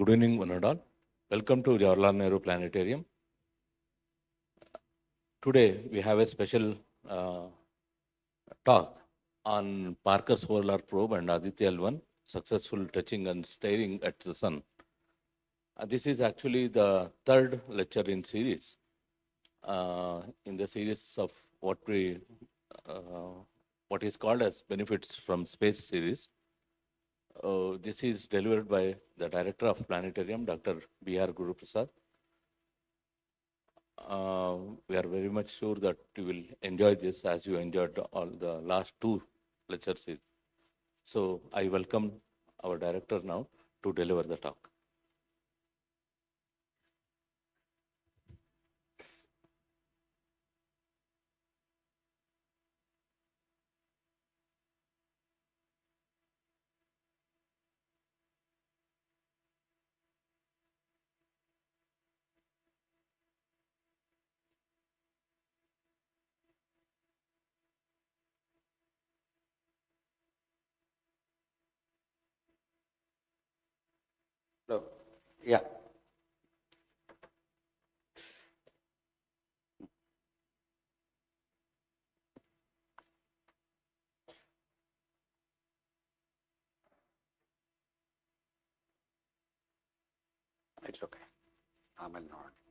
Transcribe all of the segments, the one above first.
Good evening, one and all. Welcome to Jawaharlal Nehru Planetarium. Today we have a special talk on Parker Solar Probe and Aditya L1, successful touching and staring at the sun. This is actually the third lecture in series, in the series of what is called as Benefits from Space series. This is delivered by the Director of Planetarium, Dr. B.R. Guru Prasad. We are very much sure that you will enjoy this as you enjoyed all the last two lectures. So I welcome our director now to deliver the talk. Hello. Yeah. It's okay. ಆಮೇಲೆ ನೋಡಿ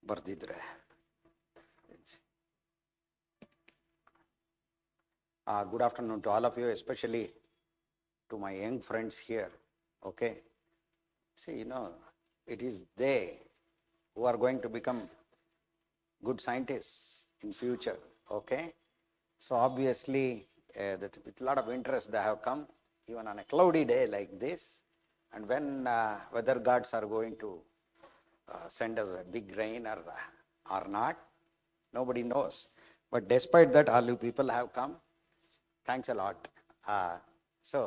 ಬರ್ದಿದ್ರೆ good afternoon to all of you, especially to my young friends here. Okay. See, it is they who are going to become good scientists in future. Okay. So obviously, with a lot of interest they have come, even on a cloudy day like this. And when weather gods are going to send us a big rain or not, nobody knows. But despite that, all you people have come. Thanks a lot. So,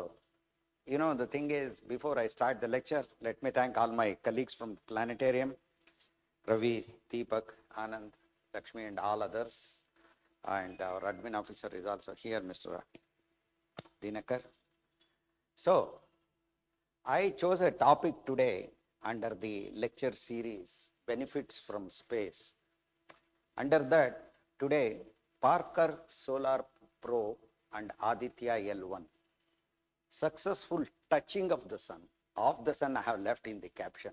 the thing is, before I start the lecture, let me thank all my colleagues from Planetarium, Ravi, Deepak, Anand, Lakshmi, and all others. And our admin officer is also here, Mr. Dinakar. So, I chose a topic today under the lecture series, Benefits from Space. Under that, today, Parker Solar Probe and Aditya L1. Successful touching of the sun. Of the sun I have left in the caption.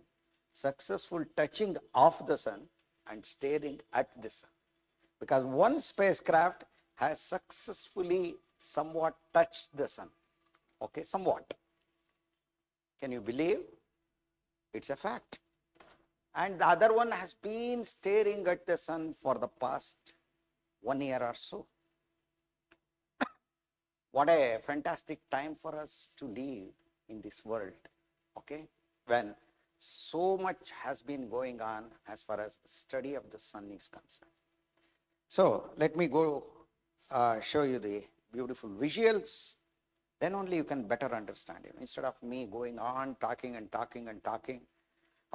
Successful touching of the sun and staring at the sun. Because one spacecraft has successfully somewhat touched the sun. Okay, somewhat. Can you believe? It's a fact. And the other one has been staring at the sun for the past 1 year or so. What a fantastic time for us to live in this world, okay? When so much has been going on as far as the study of the sun is concerned. So let me go show you the beautiful visuals. Then only you can better understand it. Instead of me going on talking and talking and talking,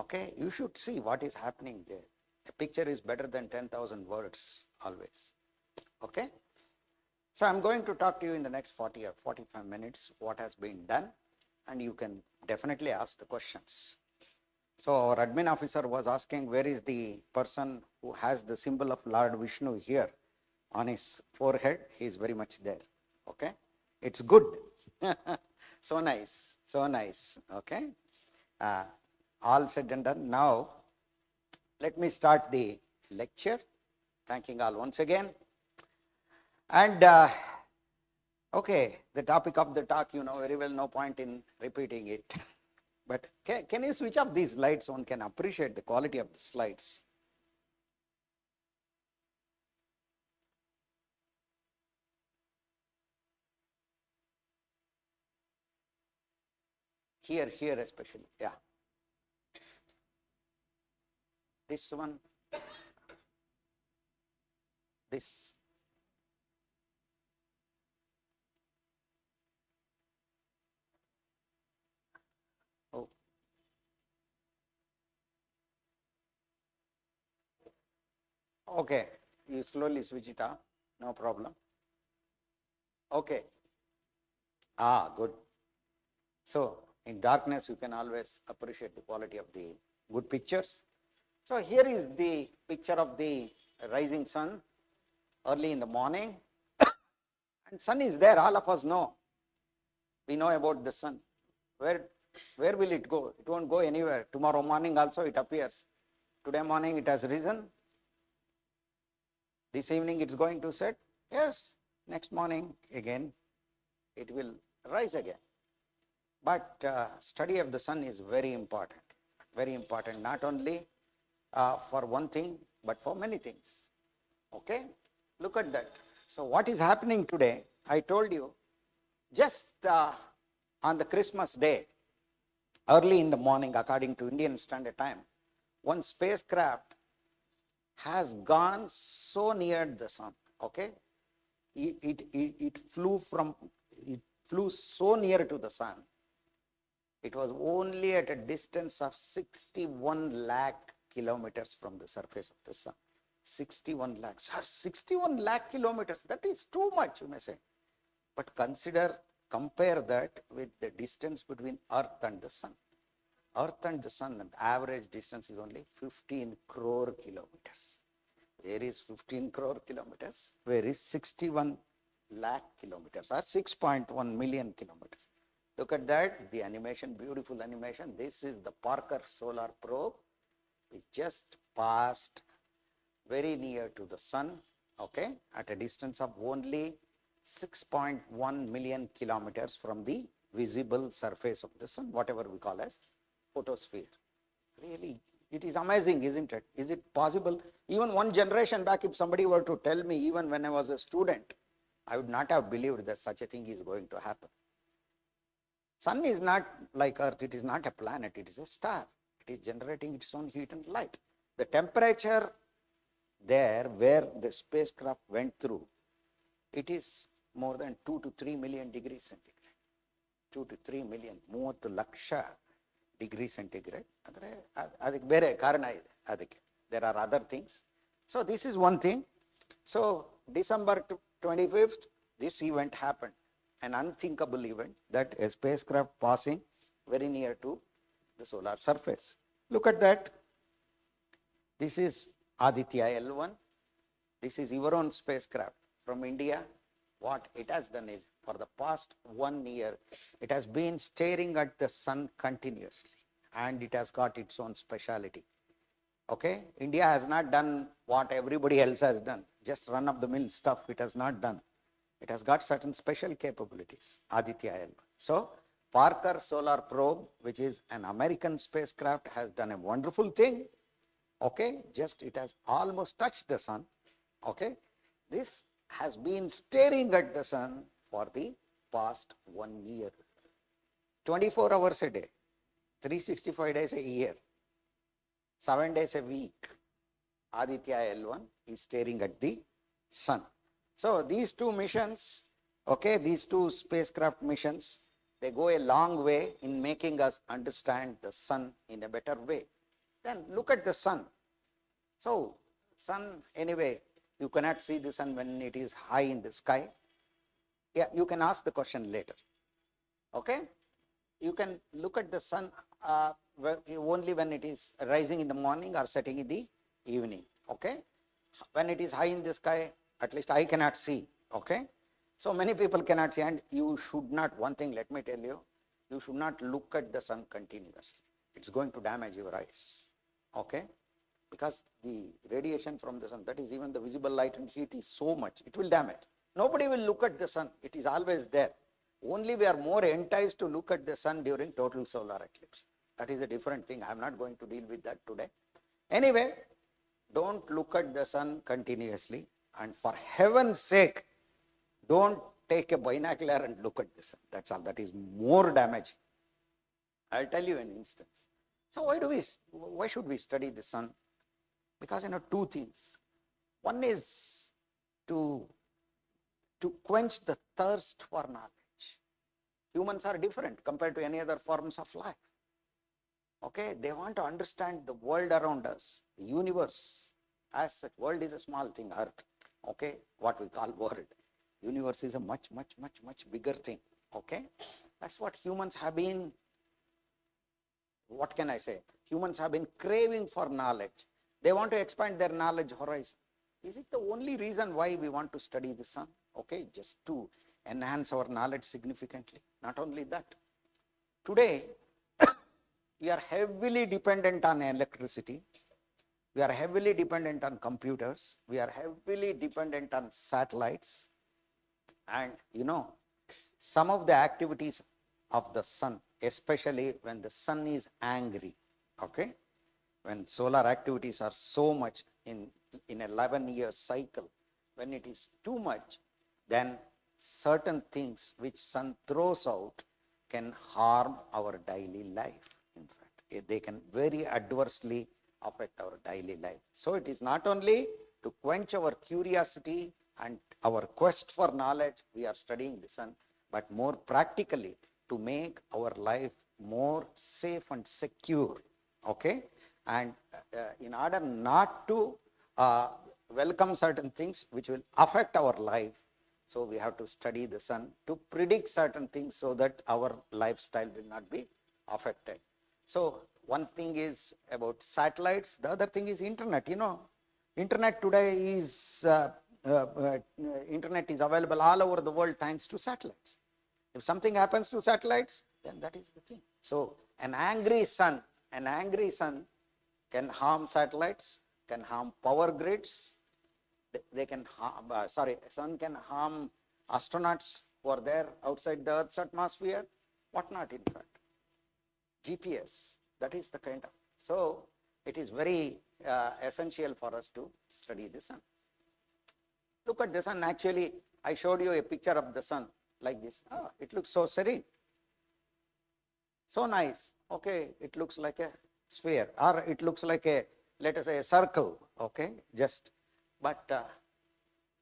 okay, you should see what is happening there. A picture is better than 10,000 words always, okay? So I'm going to talk to you in the next 40 or 45 minutes what has been done, and you can definitely ask the questions. So our admin officer was asking, where is the person who has the symbol of Lord Vishnu here on his forehead? He is very much there, okay? It's good. So nice, so nice, okay? All said and done. Now, let me start the lecture. Thanking all once again. And, okay, the topic of the talk, you know very well, no point in repeating it. But can you switch off these lights? One can appreciate the quality of the slides. Here especially, yeah. This one, this. Oh. Okay, you slowly switch it off, no problem. Okay. Good. So In darkness, you can always appreciate the quality of the good pictures. So here is the picture of the rising sun early in the morning. And sun is there, all of us know. We know about the sun. Where will it go? It won't go anywhere. Tomorrow morning also it appears. Today morning it has risen. This evening it's going to set. Yes, next morning again it will rise again. But study of the sun is very important. Very important, not only for one thing, but for many things. Okay? Look at that. So what is happening today, I told you, just on the Christmas day, early in the morning, according to Indian Standard Time, one spacecraft has gone so near the sun, okay? It flew so near to the sun. It was only at a distance of 61 lakh kilometers from the surface of the sun. 61 lakhs. 61 lakh kilometers, that is too much, you may say. But compare that with the distance between Earth and the sun. Earth and the sun, the average distance is only 15 crore kilometers. Where is 15 crore kilometers? Where is 61 lakh kilometers or 6.1 million kilometers? Look at that, the animation, beautiful animation. This is the Parker Solar Probe. It just passed very near to the sun, okay, at a distance of only 6.1 million kilometers from the visible surface of the sun, whatever we call as photosphere. Really, it is amazing, isn't it? Is it possible? Even one generation back, if somebody were to tell me, even when I was a student, I would not have believed that such a thing is going to happen. Sun is not like Earth, it is not a planet, it is a star. It is generating its own heat and light. The temperature there where the spacecraft went through, it is more than 2 to 3 million degrees centigrade. 2 to 3 million, 30 laksha degree centigrade. There are other things. So this is one thing. So December 25th, this event happened. An unthinkable event, that a spacecraft passing very near to the solar surface. Look at that. This is Aditya L1. This is your own spacecraft from India. What it has done is, for the past 1 year, it has been staring at the sun continuously, and it has got its own speciality. Okay? India has not done what everybody else has done, just run-of-the-mill stuff. It has not done. It has got certain special capabilities, Aditya L1. So, Parker Solar Probe, which is an American spacecraft, has done a wonderful thing. Okay, just it has almost touched the sun. Okay, this has been staring at the sun for the past 1 year. 24 hours a day, 365 days a year, 7 days a week, Aditya L1 is staring at the sun. So these two missions, okay, these two spacecraft missions, they go a long way in making us understand the sun in a better way. Then look at the sun. So sun, anyway, you cannot see the sun when it is high in the sky. Yeah, you can ask the question later. Okay? You can look at the sun only when it is rising in the morning or setting in the evening. Okay? When it is high in the sky, at least I cannot see. Okay? So many people cannot see, and you should not, one thing let me tell you, you should not look at the sun continuously. It's going to damage your eyes. Okay? Because the radiation from the sun, that is even the visible light and heat, is so much, it will damage. Nobody will look at the sun. It is always there. Only we are more enticed to look at the sun during total solar eclipse. That is a different thing. I am not going to deal with that today. Anyway, don't look at the sun continuously. And for heaven's sake, don't take a binocular and look at the sun. That's all. That is more damaging. I'll tell you an instance. So why should we study the sun? Because, two things. One is to quench the thirst for knowledge. Humans are different compared to any other forms of life. Okay, they want to understand the world around us, the universe. As such, world is a small thing, Earth. Okay, what we call world. Universe is a much, much, much, much bigger thing. Okay, that's what humans have been what can I say? Humans have been craving for knowledge. They want to expand their knowledge horizon. Is it the only reason why we want to study the sun? Okay, just to enhance our knowledge significantly. Not only that. Today, we are heavily dependent on electricity. We are heavily dependent on computers. We are heavily dependent on satellites. And some of the activities of the sun, especially when the sun is angry, okay? When solar activities are so much in 11-year cycle, when it is too much, then certain things which sun throws out can harm our daily life. In fact, they can very adversely affect our daily life. So it is not only to quench our curiosity and our quest for knowledge, we are studying the sun, but more practically to make our life more safe and secure, okay? And in order not to welcome certain things which will affect our life, so we have to study the sun to predict certain things so that our lifestyle will not be affected. So one thing is about satellites, the other thing is internet. Internet today is internet is available all over the world thanks to satellites. If something happens to satellites, then that is the thing. So an angry sun can harm satellites, can harm power grids. They can harm, sun can harm astronauts who are there outside the Earth's atmosphere, whatnot, in fact. GPS, that is the kind of. So it is very essential for us to study the sun. Look at the sun. Actually, I showed you a picture of the sun like this. Oh, it looks so serene. So nice. Okay, it looks like a sphere, or it looks like a, let us say, a circle. Okay, just. But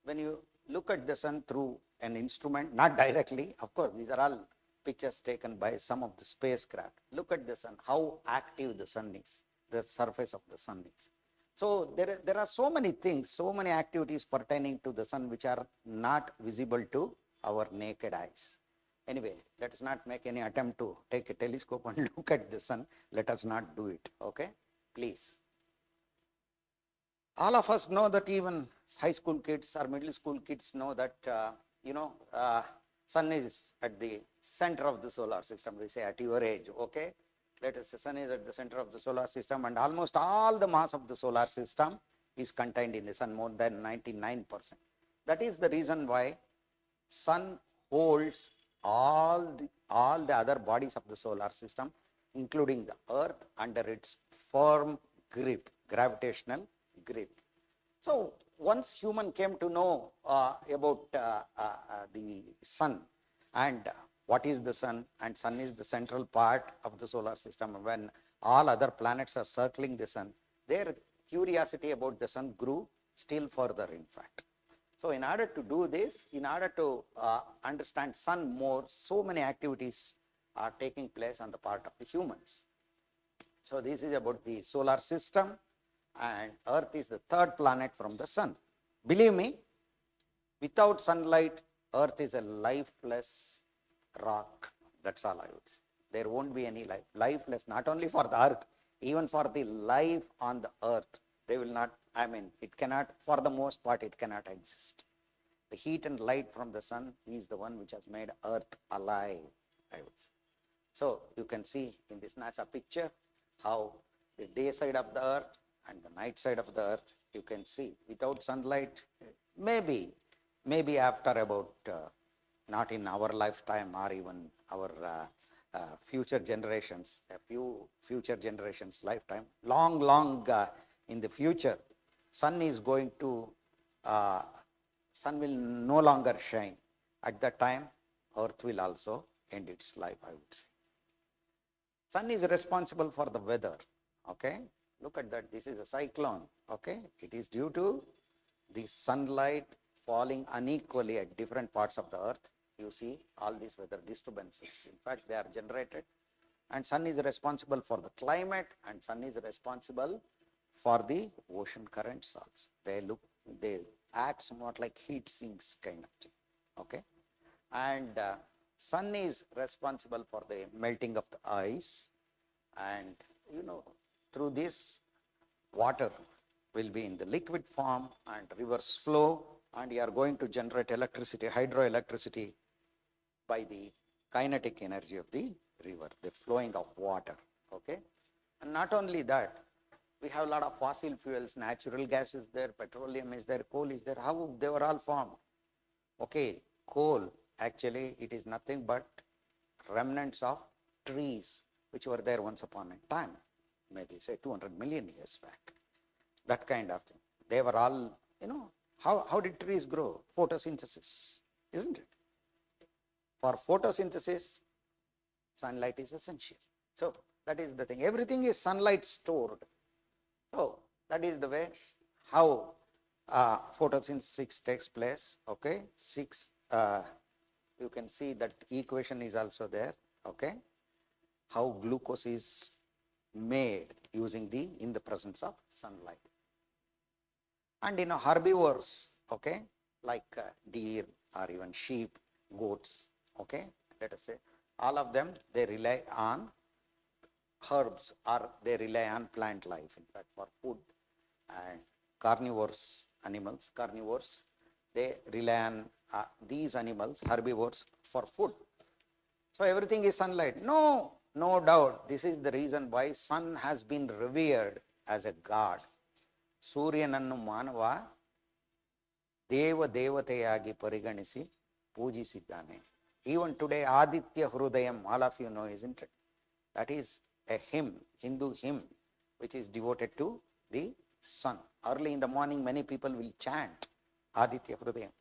when you look at the sun through an instrument, not directly, of course, these are all pictures taken by some of the spacecraft. Look at the sun, how active the sun is, the surface of the sun is. So there are so many things, so many activities pertaining to the sun which are not visible to our naked eyes. Anyway, let us not make any attempt to take a telescope and look at the sun. Let us not do it, okay? Please. All of us know that, even high school kids or middle school kids know that, sun is at the center of the solar system. We say at your age, okay? Let us say sun is at the center of the solar system, and almost all the mass of the solar system is contained in the sun, more than 99%. That is the reason why sun holds all the other bodies of the solar system, including the earth, under its firm grip, gravitational grip. So once human came to know about the sun and what is the sun, and sun is the central part of the solar system, when all other planets are circling the sun, their curiosity about the sun grew still further, in fact. So in order to do this, in order to understand sun more, so many activities are taking place on the part of the humans. So this is about the solar system, and Earth is the third planet from the sun. Believe me, without sunlight, Earth is a lifeless rock. That's all I would say. There won't be any life. Lifeless, not only for the Earth, even for the life on the Earth. They will not, it cannot, for the most part, it cannot exist. The heat and light from the sun is the one which has made Earth alive, I would say. So you can see in this NASA picture how the day side of the Earth and the night side of the Earth, you can see without sunlight, maybe after about, not in our lifetime or even our future generations, a few future generations lifetime, long in the future, sun will no longer shine. At that time, Earth will also end its life, I would say. Sun is responsible for the weather, okay? Look at that, this is a cyclone, okay? It is due to the sunlight falling unequally at different parts of the Earth. You see all these weather disturbances. In fact, they are generated. And sun is responsible for the climate, and sun is responsible for the ocean currents also. They act somewhat like heat sinks kind of thing, okay? And sun is responsible for the melting of the ice, And through this, water will be in the liquid form and reverse flow, and you are going to generate electricity, hydroelectricity, by the kinetic energy of the river, the flowing of water. Okay, and not only that, we have a lot of fossil fuels, natural gas is there, petroleum is there, coal is there. How they were all formed? Okay, coal, actually it is nothing but remnants of trees which were there once upon a time, maybe say 200 million years back. That kind of thing. They were all, how did trees grow? Photosynthesis, isn't it? For photosynthesis, sunlight is essential. So that is the thing. Everything is sunlight stored. So that is the way how photosynthesis takes place. Okay, you can see that equation is also there. Okay, how glucose is made using in the presence of sunlight. And herbivores, okay, like deer or even sheep, goats, okay, let us say, all of them, they rely on herbs or they rely on plant life, in fact, for food. And carnivores, they rely on these animals, herbivores, for food. So everything is sunlight. No doubt, this is the reason why sun has been revered as a god. ಸೂರ್ಯನನ್ನು ಮಾನವ ದೇವತೆಯಾಗಿ ಪರಿಗಣಿಸಿ ಪೂಜಿಸಿದ್ದಾನೆ. Even today, Aditya Hrudayam, all of you know, isn't it? That is a hymn, Hindu hymn, which is devoted to the sun. Early in the morning, many people will chant Aditya Hrudayam.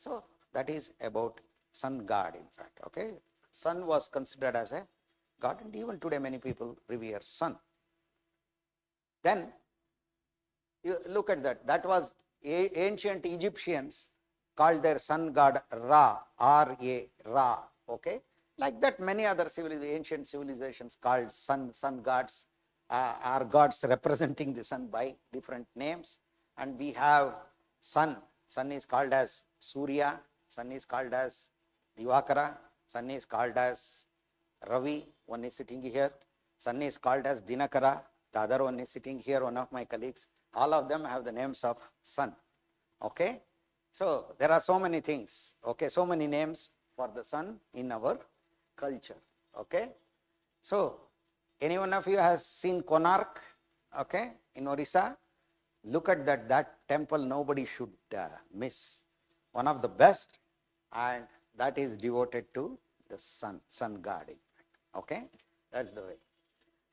So that is about sun god, in fact. Okay, sun was considered as a god, and even today many people revere sun. Then you look at that. That was ancient Egyptians called their sun god Ra, R-A, Ra. Okay, like that many other ancient civilizations called sun gods, are gods representing the sun by different names. And we have sun is called as Surya, sun is called as Divakara, sun is called as Ravi, one is sitting here, sun is called as Dinakara, the other one is sitting here, one of my colleagues. All of them have the names of sun. Okay, so there are so many things, okay, so many names for the sun in our culture. Okay, so any one of you has seen Konark, okay, in Orissa? Look at that temple, nobody should miss. One of the best, and that is devoted to the sun god, in fact. Okay, that's the way.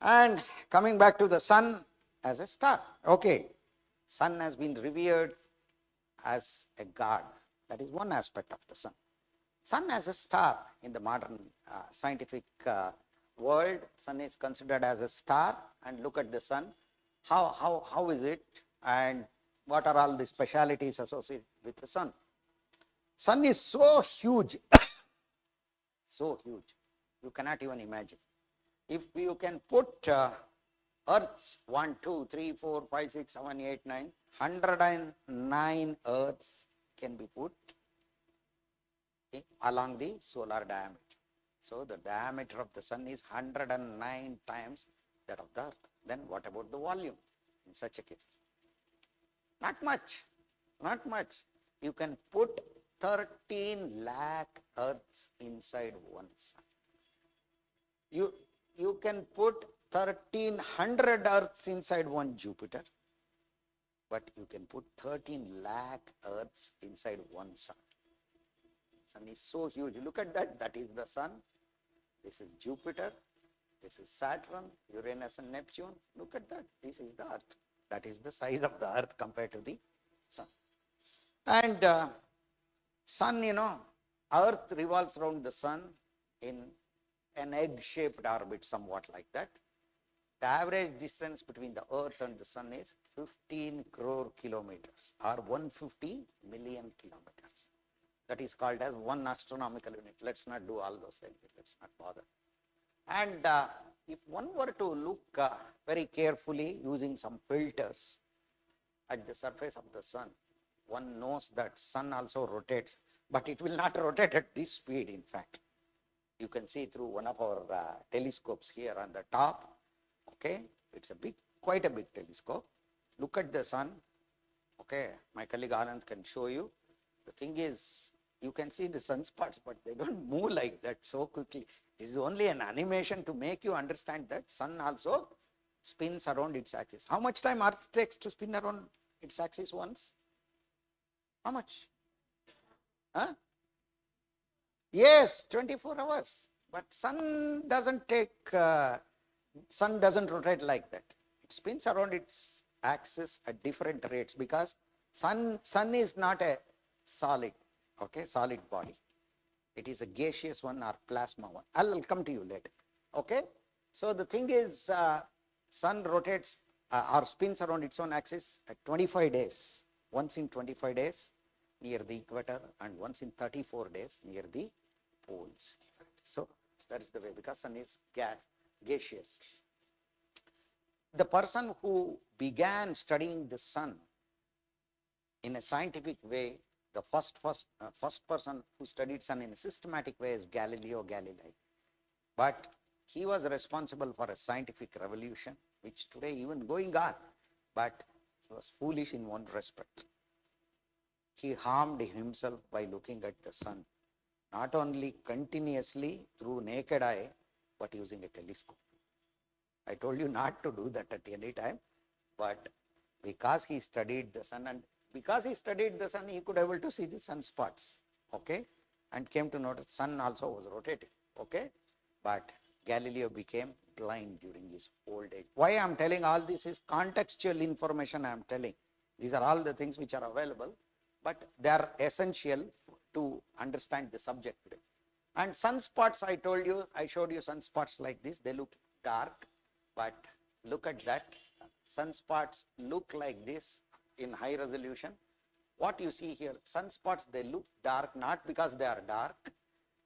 And coming back to the sun as a star. Okay, sun has been revered as a god. That is one aspect of the sun. Sun as a star in the modern scientific world, sun is considered as a star. And look at the sun. How is it, and what are all the specialities associated with the sun? Sun is so huge, so huge, you cannot even imagine. If you can put Earths, 1, 2, 3, 4, 5, 6, 7, 8, 9, 109 Earths can be put along the solar diameter. So the diameter of the sun is 109 times that of the Earth. Then what about the volume in such a case? Not much. You can put 13 lakh Earths inside one sun. You can put 1300 Earths inside one Jupiter, but you can put 13 lakh Earths inside one sun. Sun is so huge. Look at that. That is the sun. This is Jupiter. This is Saturn, Uranus and Neptune. Look at that. This is the Earth. That is the size of the Earth compared to the sun. And sun, Earth revolves around the sun in an egg-shaped orbit, somewhat like that. The average distance between the Earth and the sun is 15 crore kilometers, or 150 million kilometers. That is called as one astronomical unit. Let's not do all those things. Let's not bother. And if one were to look very carefully using some filters at the surface of the sun, one knows that sun also rotates, but it will not rotate at this speed, in fact. You can see through one of our telescopes here on the top, Okay, it's a big, quite a big telescope. Look at the sun. Okay, my colleague Anand can show you. The thing is, you can see the sunspots, but they don't move like that so quickly. This is only an animation to make you understand that sun also spins around its axis. How much time Earth takes to spin around its axis once? How much? Huh? Yes, 24 hours. But sun doesn't rotate like that. It spins around its axis at different rates because sun is not a solid, okay, solid body. It is a gaseous one or plasma one. I'll come to you later. Okay. So the thing is, sun rotates or spins around its own axis at 25 days. Once in 25 days near the equator and once in 34 days near the poles. So that is the way, because sun is gaseous. The person who began studying the sun in a scientific way, the first person who studied sun in a systematic way is Galileo Galilei. But he was responsible for a scientific revolution, which today even going on, but he was foolish in one respect. He harmed himself by looking at the sun, not only continuously through naked eye, but using a telescope. I told you not to do that at any time, but because he studied the sun, and because he studied the sun, he could able to see the sunspots, okay, and came to notice sun also was rotating, okay, but Galileo became blind during his old age. Why I am telling all this is contextual information I am telling. These are all the things which are available, but they are essential to understand the subject today. And sunspots, I told you, I showed you sunspots like this. They look dark, but look at that. Sunspots look like this in high resolution. What you see here, sunspots, they look dark, not because they are dark.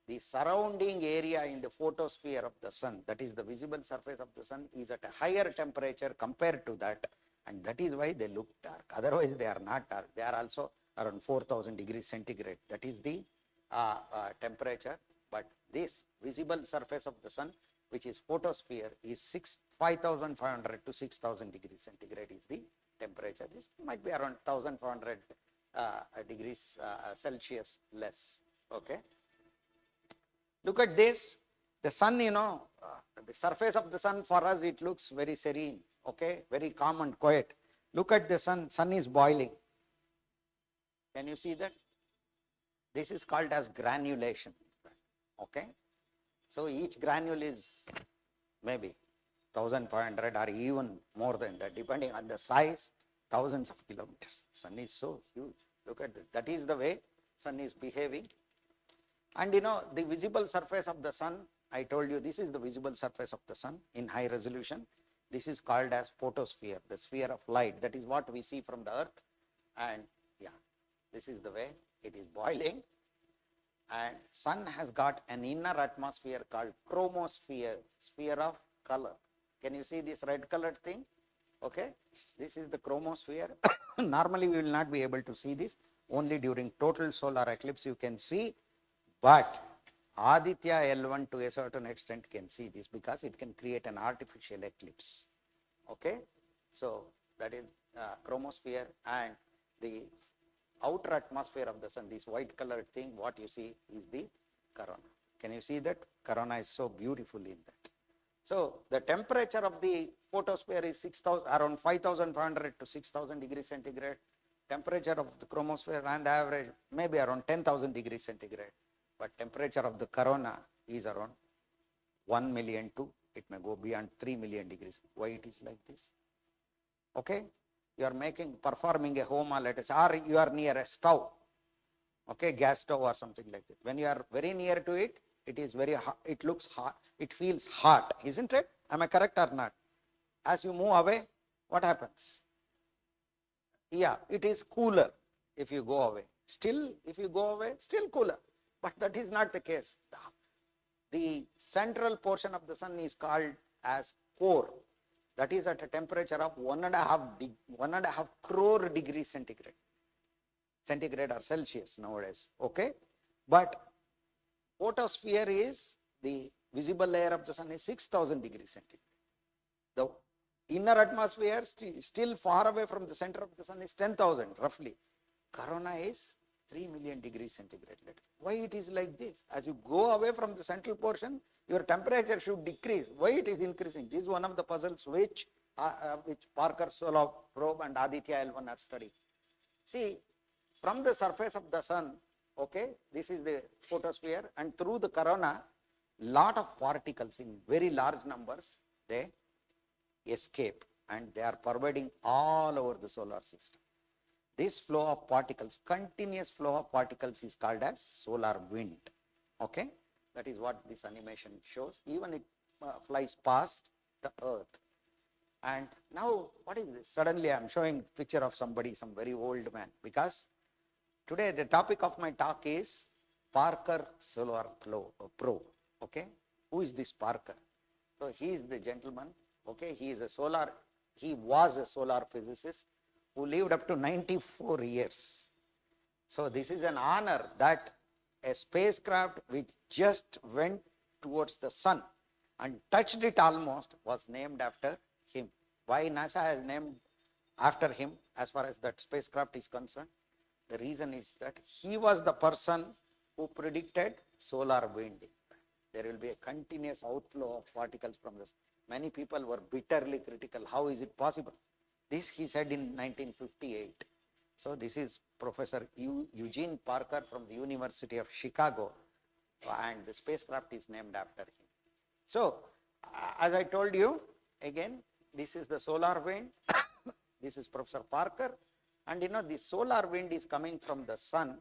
The surrounding area in the photosphere of the sun, that is the visible surface of the sun, is at a higher temperature compared to that, and that is why they look dark. Otherwise, they are not dark. They are also around 4,000 degrees centigrade. That is the temperature. But this visible surface of the sun, which is photosphere, is 5,500 to 6,000 degrees centigrade is the temperature. This might be around 1,400 degrees Celsius less. Okay. Look at this. The sun, the surface of the sun for us, it looks very serene, okay, very calm and quiet. Look at the sun. Sun is boiling. Can you see that? This is called as granulation. Okay. So each granule is maybe 1,500 or even more than that, depending on the size, thousands of kilometers. Sun is so huge. Look at that. That is the way sun is behaving. And the visible surface of the sun, I told you this is the visible surface of the sun in high resolution. This is called as photosphere, the sphere of light. That is what we see from the earth. And yeah, this is the way it is boiling. And sun has got an inner atmosphere called chromosphere, sphere of color. Can you see this red colored thing? Okay, this is the chromosphere. Normally we will not be able to see this. Only during total solar eclipse you can see. But Aditya L1 to a certain extent can see this because it can create an artificial eclipse. Okay, so that is chromosphere, and the outer atmosphere of the sun, this white colored thing, what you see is the corona. Can you see that? Corona is so beautiful in that. So the temperature of the photosphere is around 5,500 to 6,000 degrees centigrade. Temperature of the chromosphere and average maybe around 10,000 degrees centigrade. But temperature of the corona is around 1 million to, it may go beyond 3 million degrees. Why it is like this? Okay, you are performing a homolysis, or you are near a stove, okay, gas stove or something like that. When you are very near to it, it is very hot, it looks hot, it feels hot, isn't it? Am I correct or not? As you move away, what happens? Yeah, it is cooler if you go away. Still, if you go away, still cooler. But that is not the case. The central portion of the sun is called as core. That is at a temperature of 1.5 crore degrees centigrade. Centigrade or Celsius nowadays. Okay. But photosphere is the visible layer of the sun is 6,000 degrees centigrade. The inner atmosphere still far away from the center of the sun is 10,000 roughly. Corona is 3 million degrees centigrade. Why it is like this? As you go away from the central portion, your temperature should decrease. Why it is increasing? This is one of the puzzles which Parker Solar Probe and Aditya L1 are studying. See, from the surface of the sun, okay, this is the photosphere, and through the corona, lot of particles in very large numbers, they escape and they are pervading all over the solar system. This flow of particles, continuous flow of particles, is called as solar wind. Okay, that is what this animation shows. Even it flies past the earth. And now what is this? Suddenly I am showing picture of somebody, some very old man, because today the topic of my talk is Parker Solar Probe. Okay, who is this Parker? So he is the gentleman. Okay, he was a solar physicist who lived up to 94 years. So this is an honor that a spacecraft which just went towards the sun and touched it almost was named after him. Why NASA has named after him as far as that spacecraft is concerned? The reason is that he was the person who predicted solar wind. There will be a continuous outflow of particles from this. Many people were bitterly critical. How is it possible? This he said in 1958. So this is Professor Eugene Parker from the University of Chicago, and the spacecraft is named after him. So as I told you, again, this is the solar wind. This is Professor Parker, and the solar wind is coming from the sun,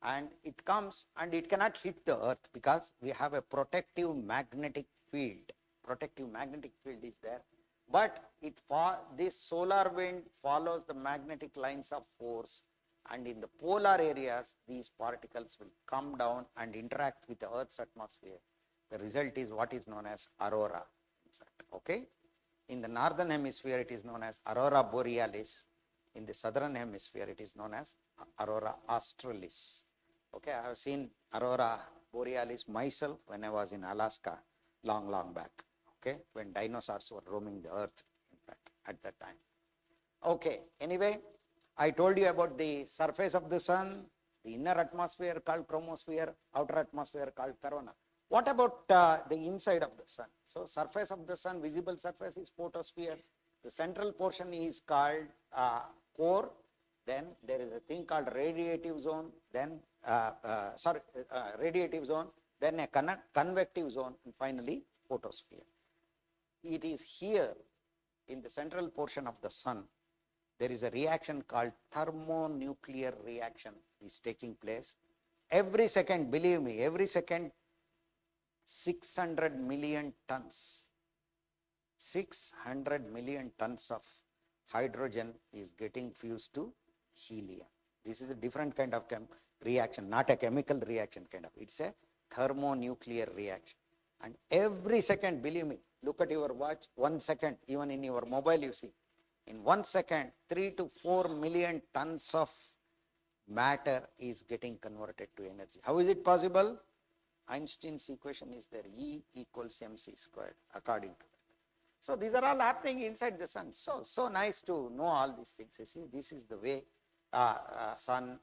and it comes and it cannot hit the earth because we have a protective magnetic field. Protective magnetic field is there, but this solar wind follows the magnetic lines of force, and in the polar areas these particles will come down and interact with the earth's atmosphere. The result is what is known as aurora. Okay, in the northern hemisphere it is known as aurora borealis. In the southern hemisphere it is known as aurora australis. Okay, I have seen aurora borealis myself when I was in Alaska long back. Okay, when dinosaurs were roaming the earth, in fact, at that time. Okay, anyway, I told you about the surface of the sun, the inner atmosphere called chromosphere, outer atmosphere called corona. What about the inside of the sun? So surface of the sun, visible surface is photosphere. The central portion is called core. Then there is a thing called radiative zone, then radiative zone, then a convective zone, and finally photosphere. It is here in the central portion of the sun, there is a reaction called thermonuclear reaction is taking place. Every second, believe me, every second 600 million tons, 600 million tons of hydrogen is getting fused to helium. This is a different kind of reaction, not a chemical reaction kind of. It's a thermonuclear reaction. And every second, believe me, look at your watch, 1 second, even in your mobile you see, in 1 second, 3 to 4 million tons of matter is getting converted to energy. How is it possible? Einstein's equation is there, E equals mc squared, according to that. So these are all happening inside the sun. So nice to know all these things. You see, this is the way sun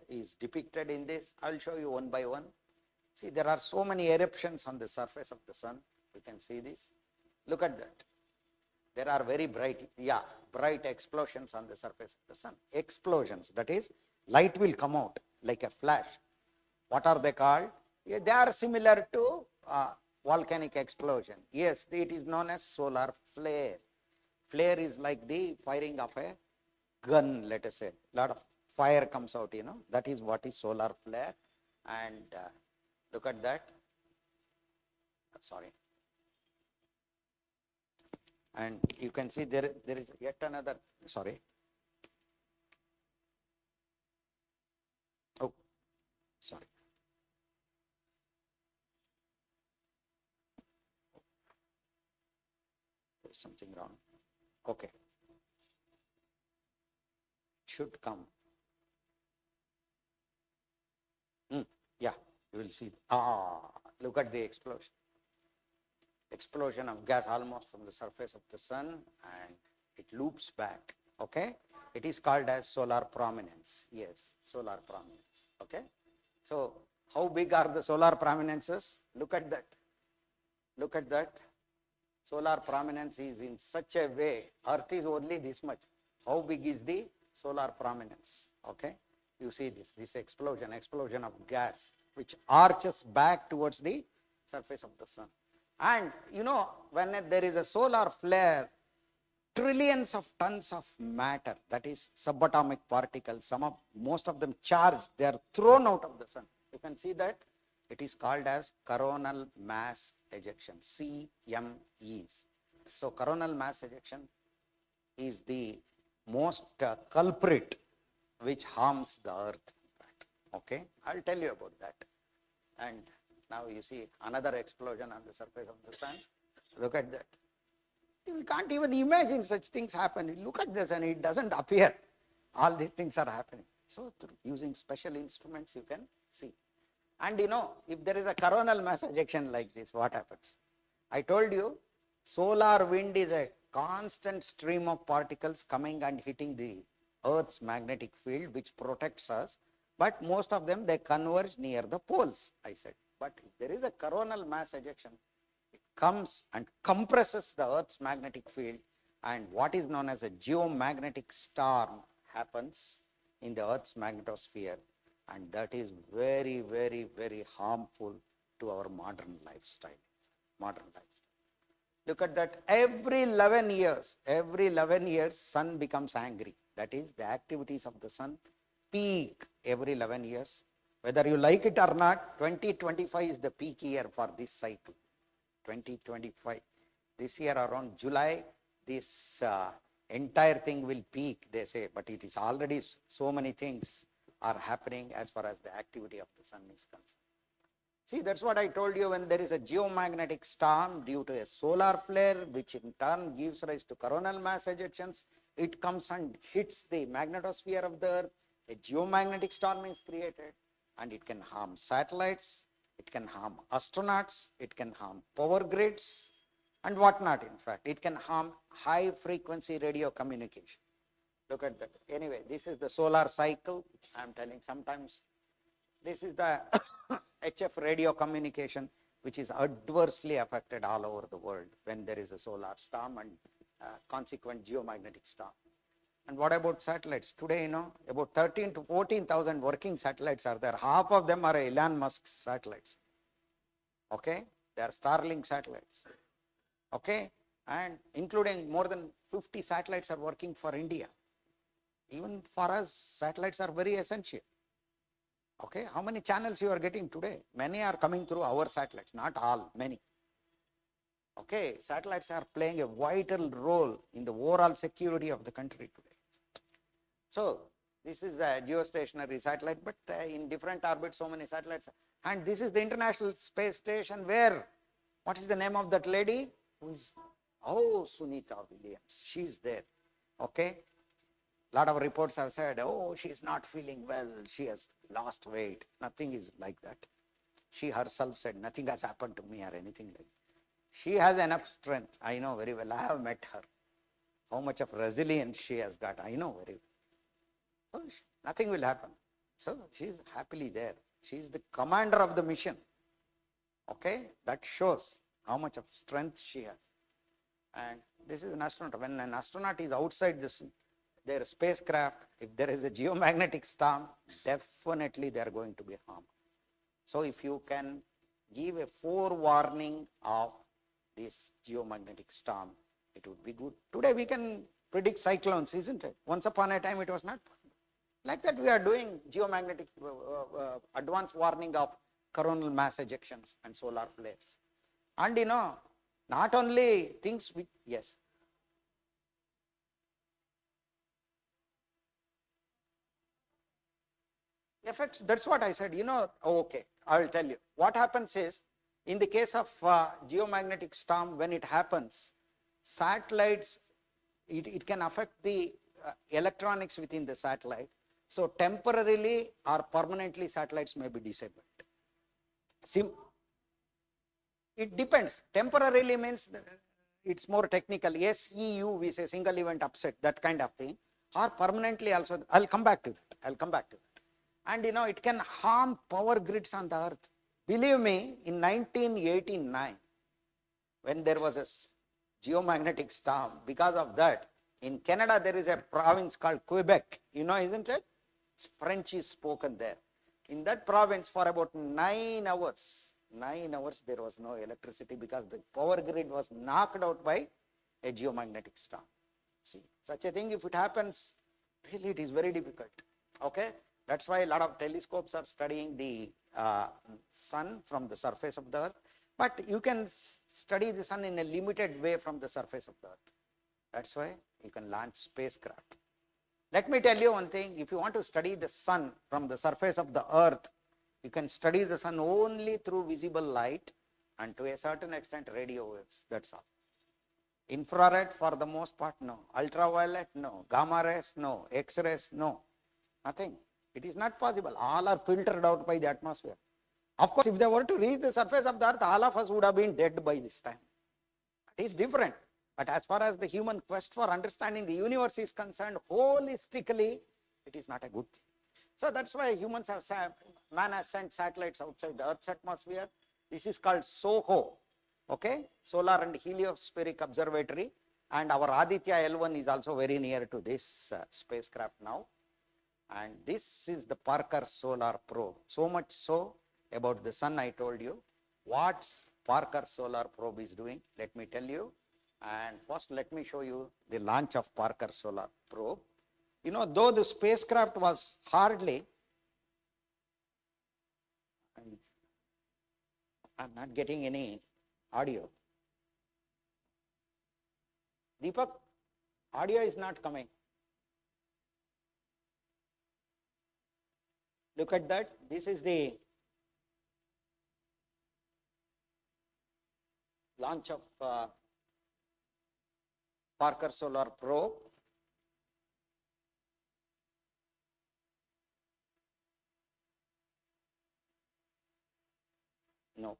is depicted in this. I will show you one by one. See, there are so many eruptions on the surface of the sun. You can see this. Look at that. There are very bright explosions on the surface of the sun. Explosions, that is, light will come out like a flash. What are they called? They are similar to volcanic explosion. Yes, it is known as solar flare. Flare is like the firing of a gun, let us say. A lot of fire comes out, that is what is solar flare. And look at that. Sorry. And you can see there is yet another, sorry. Oh, sorry. There's something wrong. Okay. Should come. Yeah, you will see. Look at the explosion. explosion of gas almost from the surface of the sun, and it loops back, okay? It is called as solar prominence. Yes, solar prominence, okay? So how big are the solar prominences? Look at that. Look at that. Solar prominence is in such a way, Earth is only this much. How big is the solar prominence? Okay, you see this explosion of gas which arches back towards the surface of the sun. And you know, when there is a solar flare, trillions of tons of matter, that is subatomic particles, most of them charged, they are thrown out of the sun. You can see that. It is called as coronal mass ejection, CMEs. So coronal mass ejection is the most culprit which harms the earth. Okay, I'll tell you about that. And now you see another explosion on the surface of the sun. Look at that. We can't even imagine such things happen. Look at this and it doesn't appear. All these things are happening. So using special instruments you can see. And you know, if there is a coronal mass ejection like this, what happens? I told you, solar wind is a constant stream of particles coming and hitting the Earth's magnetic field, which protects us. But most of them, they converge near the poles, I said. But if there is a coronal mass ejection, it comes and compresses the Earth's magnetic field, and what is known as a geomagnetic storm happens in the Earth's magnetosphere. And that is very, very, very harmful to our modern lifestyle. Look at that. Every 11 years, sun becomes angry. That is, the activities of the sun peak every 11 years. Whether you like it or not, 2025 is the peak year for this cycle. 2025. This year around July, this entire thing will peak, they say, but it is already so many things are happening as far as the activity of the sun is concerned. See, that's what I told you, when there is a geomagnetic storm due to a solar flare, which in turn gives rise to coronal mass ejections, it comes and hits the magnetosphere of the Earth, a geomagnetic storm is created, and it can harm satellites, it can harm astronauts, it can harm power grids, and whatnot. In fact, it can harm high frequency radio communication. Look at that. Anyway, this is the solar cycle. I'm telling, sometimes this is the HF radio communication, which is adversely affected all over the world when there is a solar storm and consequent geomagnetic storm. And what about satellites? Today, you know, about 13 to 14,000 working satellites are there. Half of them are Elon Musk's satellites. Okay, they are Starlink satellites. Okay, and including more than 50 satellites are working for India. Even for us, satellites are very essential. Okay, how many channels you are getting today? Many are coming through our satellites, not all, many. Okay, satellites are playing a vital role in the overall security of the country today. So, this is the geostationary satellite, but in different orbits, so many satellites. And this is the International Space Station where, what is the name of that lady? Who is, oh, Sunita Williams, she's there. Okay. A lot of reports have said, oh, she's not feeling well, she has lost weight. Nothing is like that. She herself said, nothing has happened to me or anything like that. She has enough strength. I know very well. I have met her. How much of resilience she has got, I know very well. So nothing will happen. So she's happily there. She's the commander of the mission. Okay, that shows how much of strength she has. And this is an astronaut. When an astronaut is outside their spacecraft, if there is a geomagnetic storm, definitely they are going to be harmed. So if you can give a forewarning of this geomagnetic storm, it would be good. Today we can predict cyclones, isn't it? Once upon a time it was not. Like that we are doing geomagnetic advance warning of coronal mass ejections and solar flares. And you know, not only things with, yes. Effects, that's what I said, you know, okay, I will tell you. What happens is, in the case of geomagnetic storm, when it happens, satellites, it can affect the electronics within the satellite. So temporarily or permanently satellites may be disabled. It depends. Temporarily means it's more technical. SEU, we say single event upset, that kind of thing. Or permanently also. I'll come back to that. I'll come back to that. And it can harm power grids on the earth. Believe me, in 1989, when there was a geomagnetic storm, because of that, in Canada there is a province called Quebec, isn't it? French is spoken there. In that province for about 9 hours, there was no electricity because the power grid was knocked out by a geomagnetic storm. See, such a thing, if it happens, really it is very difficult. Okay, that's why a lot of telescopes are studying the sun from the surface of the earth. But you can study the sun in a limited way from the surface of the earth. That's why you can launch spacecraft. Let me tell you one thing, if you want to study the sun from the surface of the earth, you can study the sun only through visible light and to a certain extent radio waves, that's all. Infrared for the most part, no. Ultraviolet, no. Gamma rays, no. X-rays, no. Nothing. It is not possible. All are filtered out by the atmosphere. Of course, if they were to reach the surface of the earth, all of us would have been dead by this time. It is different. But as far as the human quest for understanding the universe is concerned, holistically, it is not a good thing. So that's why man has sent satellites outside the Earth's atmosphere. This is called SOHO, okay? Solar and Heliospheric Observatory. And our Aditya L1 is also very near to this spacecraft now. And this is the Parker Solar Probe. So much so about the sun I told you. What Parker Solar Probe is doing, let me tell you. And first let me show you the launch of Parker Solar Probe. Though the spacecraft was hardly, I'm not getting any audio. Deepak, audio is not coming. Look at that. This is the launch of Parker Solar Probe. No.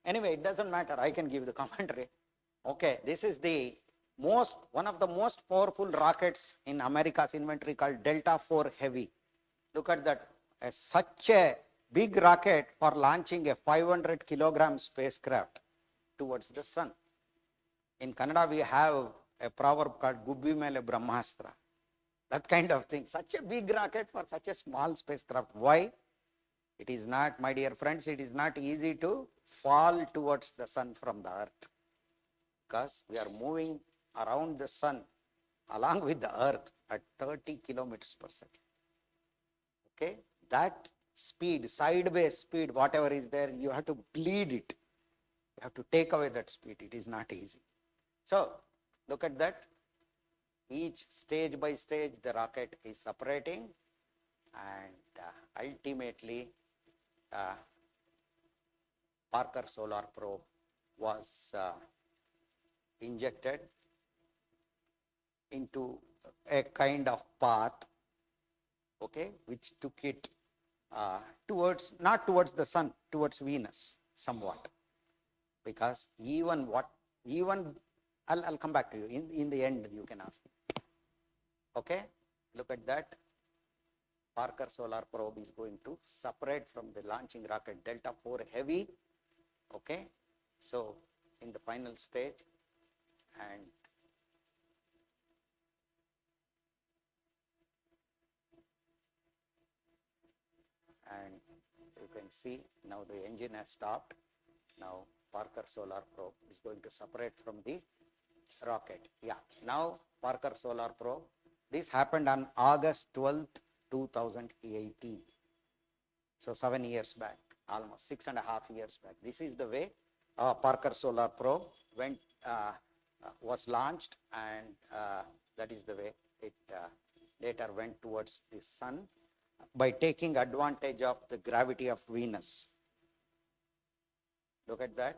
Anyway, it doesn't matter. I can give the commentary. Okay, this is the one of the most powerful rockets in America's inventory called Delta IV Heavy. Look at that. Such a big rocket for launching a 500 kilogram spacecraft towards the sun. In Kannada, we have a proverb called Gubbi Mele Brahmastra. That kind of thing. Such a big rocket for such a small spacecraft. Why? It is not, my dear friends, it is not easy to fall towards the sun from the earth. Because we are moving around the sun along with the earth at 30 kilometers per second. Okay? That speed, sideways speed, whatever is there, you have to bleed it. You have to take away that speed. It is not easy. So, look at that. Each stage by stage, the rocket is separating, and ultimately, Parker Solar Probe was injected into a kind of path, okay, which took it not towards the sun, towards Venus somewhat. Because I'll come back to you. In the end, you can ask. Okay, look at that. Parker Solar Probe is going to separate from the launching rocket Delta IV Heavy. Okay, so in the final stage, and you can see now the engine has stopped. Now Parker Solar Probe is going to separate from the rocket. Yeah, now Parker Solar Probe. This happened on August 12th, 2018. So 7 years back, almost 6.5 years back. This is the way Parker Solar Probe was launched, and that is the way it later went towards the sun by taking advantage of the gravity of Venus. Look at that.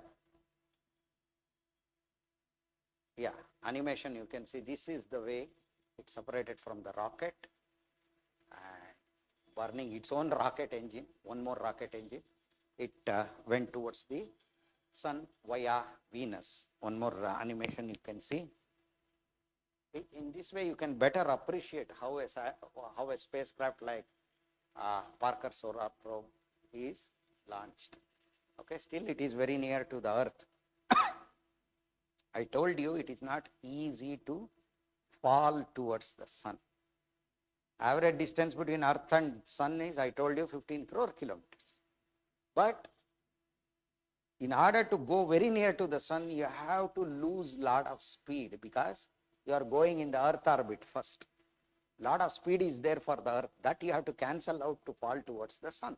Yeah, animation, you can see this is the way it separated from the rocket and burning its own rocket engine, one more rocket engine. It went towards the Sun via Venus. One more animation you can see. In this way, you can better appreciate how a spacecraft like Parker Solar Probe is launched. Okay, still it is very near to the Earth. I told you it is not easy to fall towards the sun. Average distance between Earth and Sun is, I told you, 15 crore kilometers. But in order to go very near to the sun, you have to lose lot of speed because you are going in the Earth orbit first. Lot of speed is there for the Earth that you have to cancel out to fall towards the sun.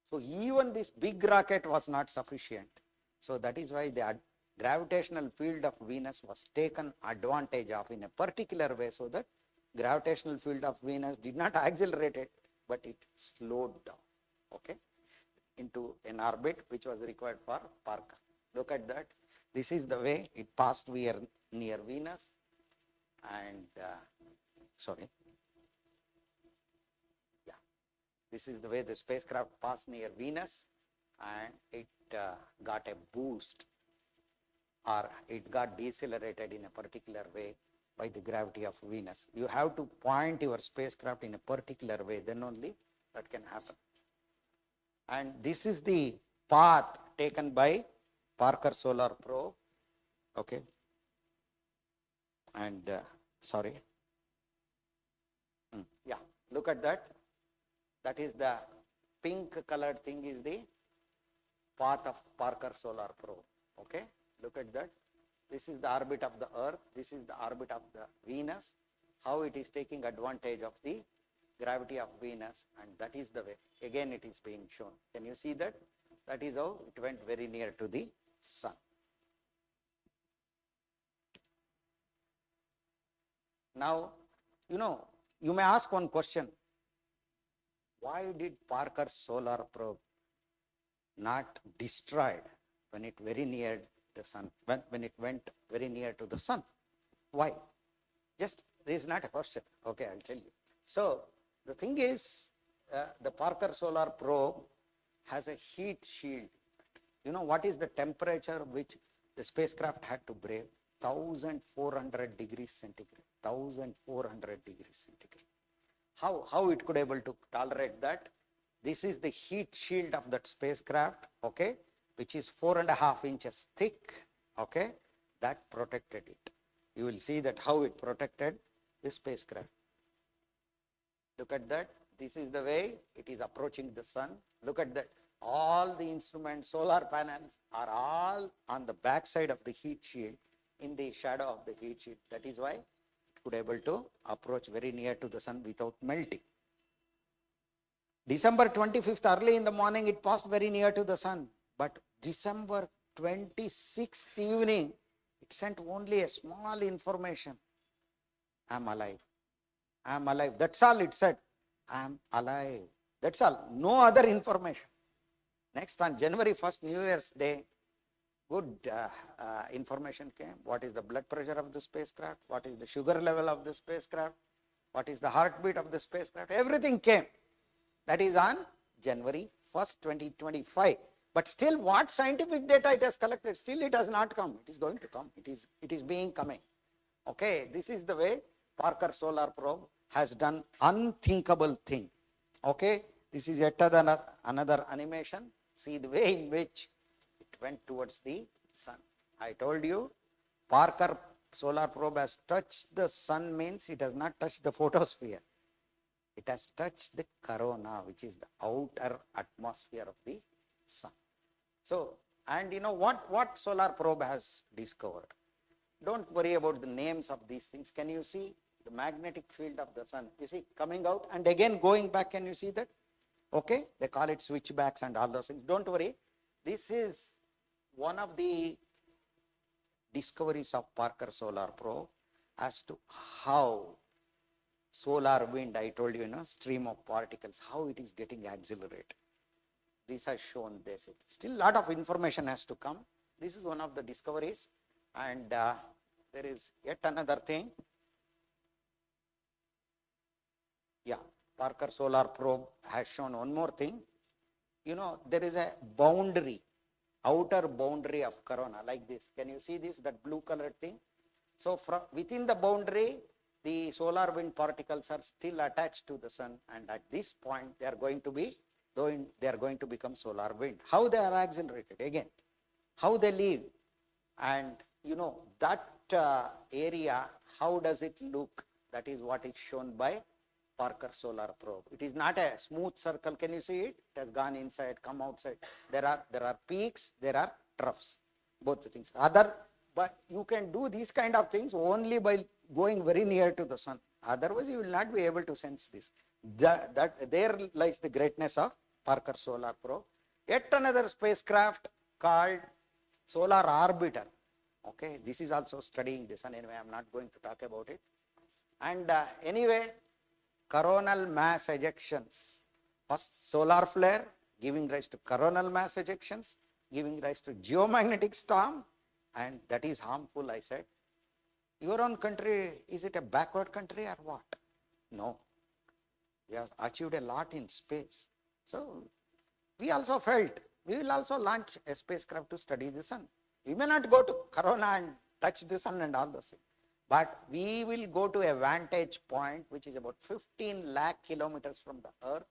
So even this big rocket was not sufficient. So that is why the gravitational field of Venus was taken advantage of in a particular way, so that gravitational field of Venus did not accelerate it, but it slowed down, okay, into an orbit which was required for Parker. Look at that. This is the way it passed near Venus, and this is the way the spacecraft passed near Venus, and it got a boost, or it got decelerated in a particular way by the gravity of Venus. You have to point your spacecraft in a particular way, then only that can happen. And this is the path taken by Parker Solar Probe, okay. And look at that. That is the pink colored thing is the path of Parker Solar Probe, okay. Look at that. This is the orbit of the Earth. This is the orbit of the Venus. How it is taking advantage of the gravity of Venus, and that is the way. Again, it is being shown. Can you see that? That is how it went very near to the sun. Now, you may ask one question. Why did Parker Solar Probe not destroyed when it very near the sun, when it went very near to the sun? Why? This is not a question. Okay, I'll tell you. So the thing is, the Parker Solar Probe has a heat shield. You know what is the temperature which the spacecraft had to brave? 1400 degrees centigrade. 1400 degrees centigrade. How it could able to tolerate that? This is the heat shield of that spacecraft, okay, which is 4.5 inches thick, okay, that protected it. You will see that how it protected the spacecraft. Look at that. This is the way it is approaching the sun. Look at that. All the instruments, solar panels are all on the back side of the heat shield, in the shadow of the heat shield. That is why it could able to approach very near to the sun without melting. December 25th, early in the morning, it passed very near to the sun. But December 26th evening, it sent only a small information. I am alive. I am alive. That's all it said. I am alive. That's all. No other information. Next, on January 1st, New Year's Day, good information came. What is the blood pressure of the spacecraft? What is the sugar level of the spacecraft? What is the heartbeat of the spacecraft? Everything came. That is on January 1st, 2025. But still, what scientific data it has collected, still it has not come. It is going to come. It is coming. Okay, this is the way Parker Solar Probe has done unthinkable thing. Okay, this is yet another animation. See the way in which it went towards the sun. I told you, Parker Solar Probe has touched the sun means it has not touched the photosphere. It has touched the corona, which is the outer atmosphere of the sun. So, and you know what Solar Probe has discovered? Don't worry about the names of these things. Can you see the magnetic field of the sun? You see coming out and again going back. Can you see that? Okay, they call it switchbacks and all those things. Don't worry. This is one of the discoveries of Parker Solar Probe as to how solar wind, I told you, stream of particles, how it is getting accelerated. This has shown this. Still a lot of information has to come. This is one of the discoveries. And there is yet another thing. Yeah, Parker Solar Probe has shown one more thing. There is a boundary outer boundary of corona, like this. Can you see this, that blue colored thing? So from within the boundary, the solar wind particles are still attached to the sun, and at this point they are going to become solar wind. How they are accelerated? Again, how they live, and that area, how does it look? That is what is shown by Parker solar probe. It is not a smooth circle. Can you see it? It has gone inside, come outside. There are peaks, there are troughs, both the things. But you can do these kind of things only by going very near to the sun. Otherwise, you will not be able to sense this. There lies the greatness of Parker solar probe. Yet another spacecraft called Solar Orbiter. Okay, this is also studying the sun. Anyway, I am not going to talk about it. And anyway, coronal mass ejections. First solar flare giving rise to coronal mass ejections, giving rise to geomagnetic storm, and that is harmful, I said. Your own country, is it a backward country or what? No. We have achieved a lot in space. So we also felt we will also launch a spacecraft to study the sun. We may not go to corona and touch the sun and all those things, but we will go to a vantage point which is about 15 lakh kilometers from the earth,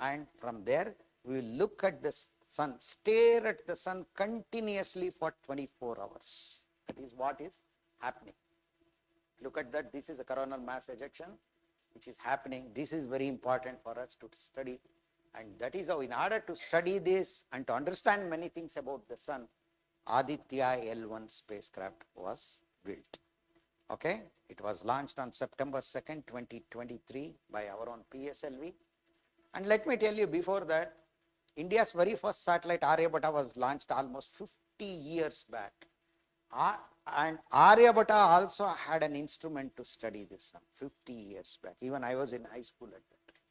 and from there we will look at the sun, stare at the sun continuously for 24 hours. That is what is happening. Look at that. This is a coronal mass ejection which is happening. This is very important for us to study, and that is how, in order to study this and to understand many things about the sun, Aditya L1 spacecraft was built. Okay, it was launched on September 2nd, 2023 by our own PSLV. And let me tell you, before that, India's very first satellite Aryabhata was launched almost 50 years back. And Aryabhata also had an instrument to study the sun 50 years back. Even I was in high school at that time.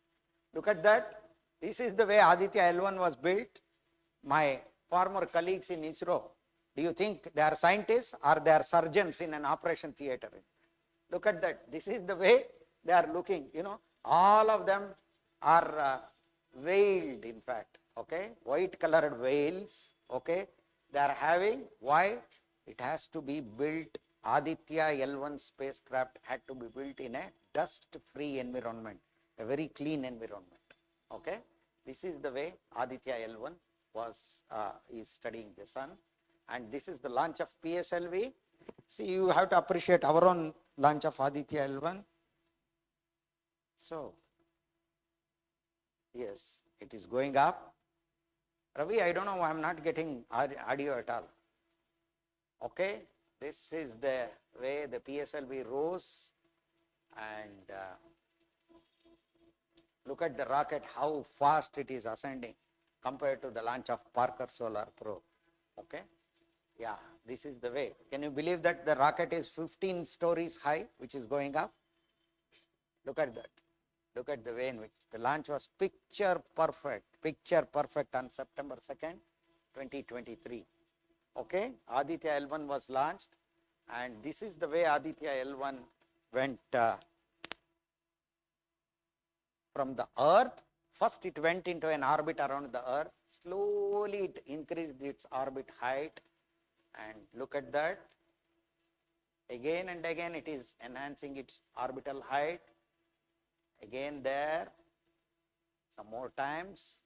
Look at that. This is the way Aditya L1 was built. My former colleagues in ISRO, do you think they are scientists or they are surgeons in an operation theater? Look at that. This is the way they are looking. All of them are veiled, in fact. Okay, white colored veils. Okay, they are having. Why? It has to be built. Aditya L1 spacecraft had to be built in a dust-free environment, a very clean environment. Okay, this is the way Aditya L1 is studying the sun. And this is the launch of PSLV. See, you have to appreciate our own launch of Aditya L1. So, yes, it is going up. Ravi, I don't know why I'm not getting audio at all. Okay, this is the way the PSLV rose, and look at the rocket, how fast it is ascending compared to the launch of Parker solar probe. Okay. Yeah, this is the way. Can you believe that the rocket is 15 stories high, which is going up? Look at that. Look at the way in which the launch was picture perfect on September 2nd, 2023. Okay, Aditya L1 was launched, and this is the way Aditya L1 went from the Earth. First it went into an orbit around the Earth. Slowly it increased its orbit height. And look at that. Again and again it is enhancing its orbital height. Again there. Some more times.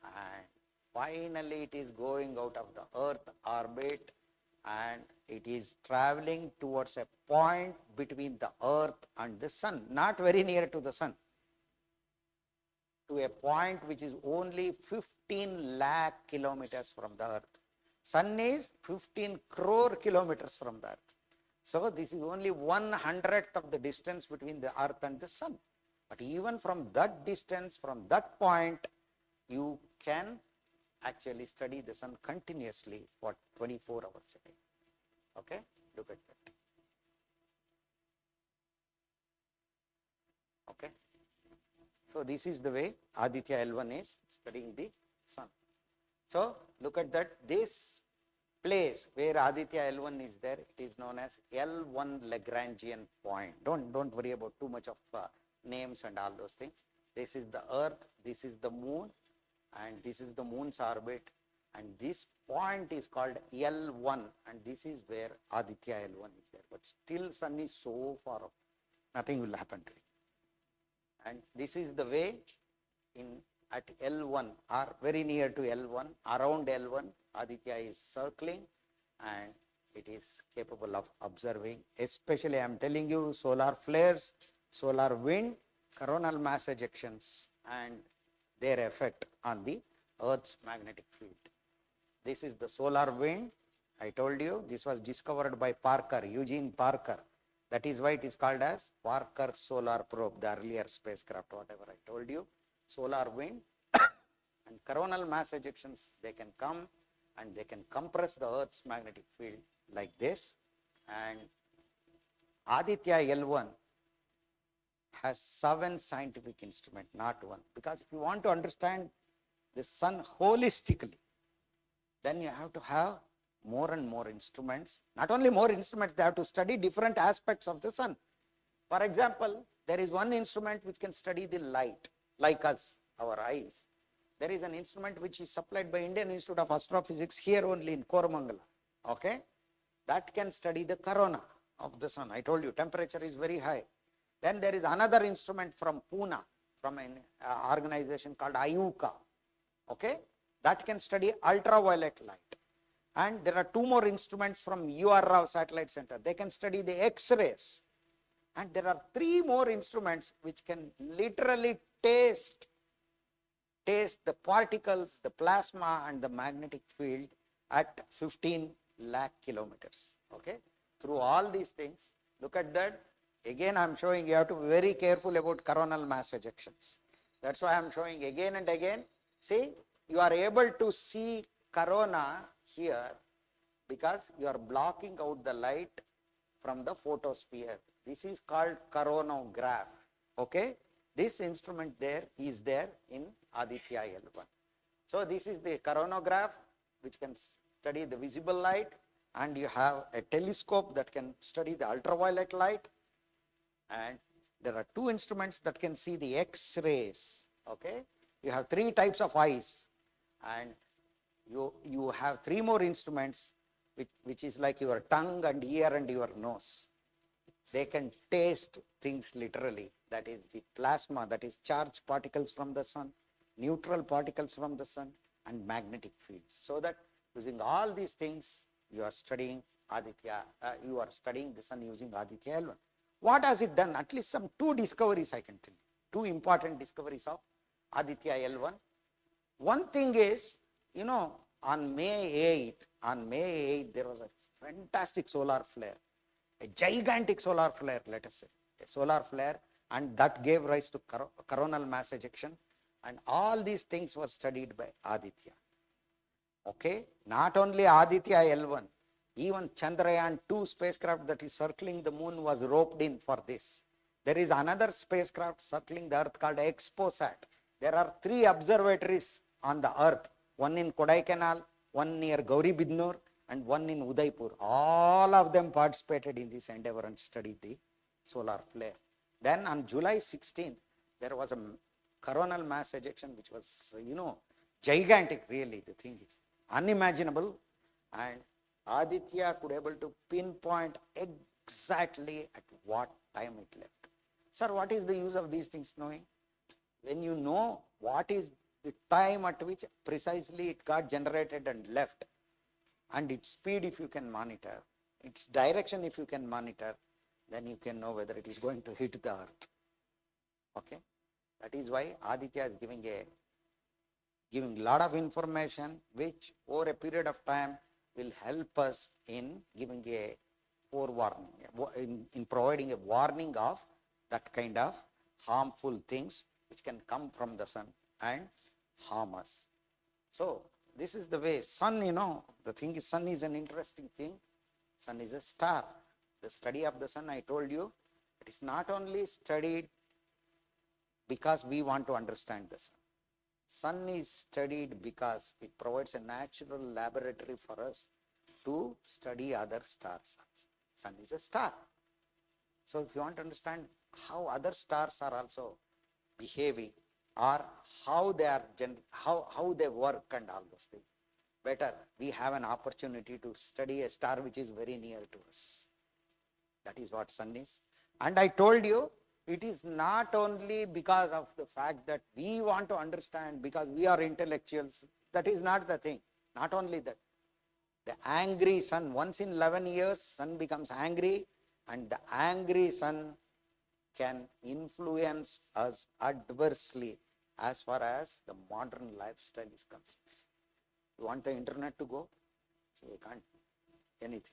And finally it is going out of the Earth orbit. And it is traveling towards a point between the Earth and the Sun. Not very near to the Sun. To a point which is only 15 lakh kilometers from the Earth. Sun is 15 crore kilometers from the Earth. So this is only 1/100th of the distance between the Earth and the Sun. But even from that distance, from that point, you can actually study the Sun continuously for 24 hours a day. Okay, look at that. Okay. So this is the way Aditya L1 is studying the Sun. So look at that. This place where Aditya L1 is there, it is known as L1 Lagrangian point. Don't worry about too much of names and all those things. This is the Earth, this is the Moon, and this is the Moon's orbit. And this point is called L1, and this is where Aditya L1 is there. But still sun is so far up, nothing will happen to it. And this is the way at L1 or very near to L1, around L1, Aditya is circling and it is capable of observing, especially I am telling you, solar flares, solar wind, coronal mass ejections and their effect on the Earth's magnetic field. This is the solar wind. I told you this was discovered by Parker, Eugene Parker. That is why it is called as Parker Solar Probe, the earlier spacecraft, whatever I told you. Solar wind and coronal mass ejections, they can come and they can compress the Earth's magnetic field like this. And Aditya L1 has 7 scientific instruments, not one. Because if you want to understand the sun holistically, then you have to have more and more instruments. Not only more instruments, they have to study different aspects of the sun. For example, there is one instrument which can study the light, like us, our eyes. There is an instrument which is supplied by Indian Institute of Astrophysics here only in Koramangala. Okay? That can study the corona of the sun. I told you, temperature is very high. Then there is another instrument from Pune, from an organization called IUCA. Okay? That can study ultraviolet light. And there are 2 more instruments from UR Rao Satellite Center. They can study the X-rays. And there are 3 more instruments which can literally taste the particles, the plasma and the magnetic field at 15 lakh kilometers. Okay? Through all these things, look at that. Again, I am showing you have to be very careful about coronal mass ejections. That's why I am showing again and again. See, you are able to see corona here because you are blocking out the light from the photosphere. This is called coronagraph. Okay? This instrument there is there in Aditya L1. So this is the coronagraph which can study the visible light, and you have a telescope that can study the ultraviolet light, and there are 2 instruments that can see the X-rays. Okay? You have 3 types of eyes, and you have 3 more instruments which is like your tongue and ear and your nose. They can taste things literally. That is the plasma, that is charged particles from the sun, neutral particles from the sun, and magnetic fields. So that using all these things, you are studying Aditya, you are studying the sun using Aditya L1. What has it done? At least some 2 discoveries I can tell you. 2 important discoveries of Aditya L1. One thing is, you know, on May 8th, there was a fantastic solar flare, a gigantic solar flare, let us say, a solar flare, and that gave rise to coronal mass ejection, and all these things were studied by Aditya. Okay, not only Aditya L1, even Chandrayaan-2 spacecraft that is circling the moon was roped in for this. There is another spacecraft circling the earth called ExpoSat. There are 3 observatories on the earth, one in Kodaikanal, one near Gauribidnur, and one in Udaipur. All of them participated in this endeavor and studied the solar flare. Then on July 16th, there was a coronal mass ejection which was, you know, gigantic really. The thing is unimaginable, and Aditya could able to pinpoint exactly at what time it left. Sir, what is the use of these things knowing? When you know what is the time at which precisely it got generated and left, and its speed if you can monitor, its direction if you can monitor, then you can know whether it is going to hit the earth. Okay? That is why Aditya is giving a lot of information which over a period of time will help us in giving a forewarning, in providing a warning of that kind of harmful things which can come from the sun and harm us. So this is the way sun, you know, the thing is sun is an interesting thing. Sun is a star. The study of the sun, I told you, it is not only studied because we want to understand the sun. Sun is studied because it provides a natural laboratory for us to study other stars. Sun is a star. So if you want to understand how other stars are also behaving, or how they are how they work and all those things, better we have an opportunity to study a star which is very near to us. That is what sun is. And I told you, it is not only because of the fact that we want to understand, because we are intellectuals. That is not the thing. Not only that. The angry sun, once in 11 years, sun becomes angry, and the angry sun can influence us adversely as far as the modern lifestyle is concerned. You want the internet to go? So you can't anything.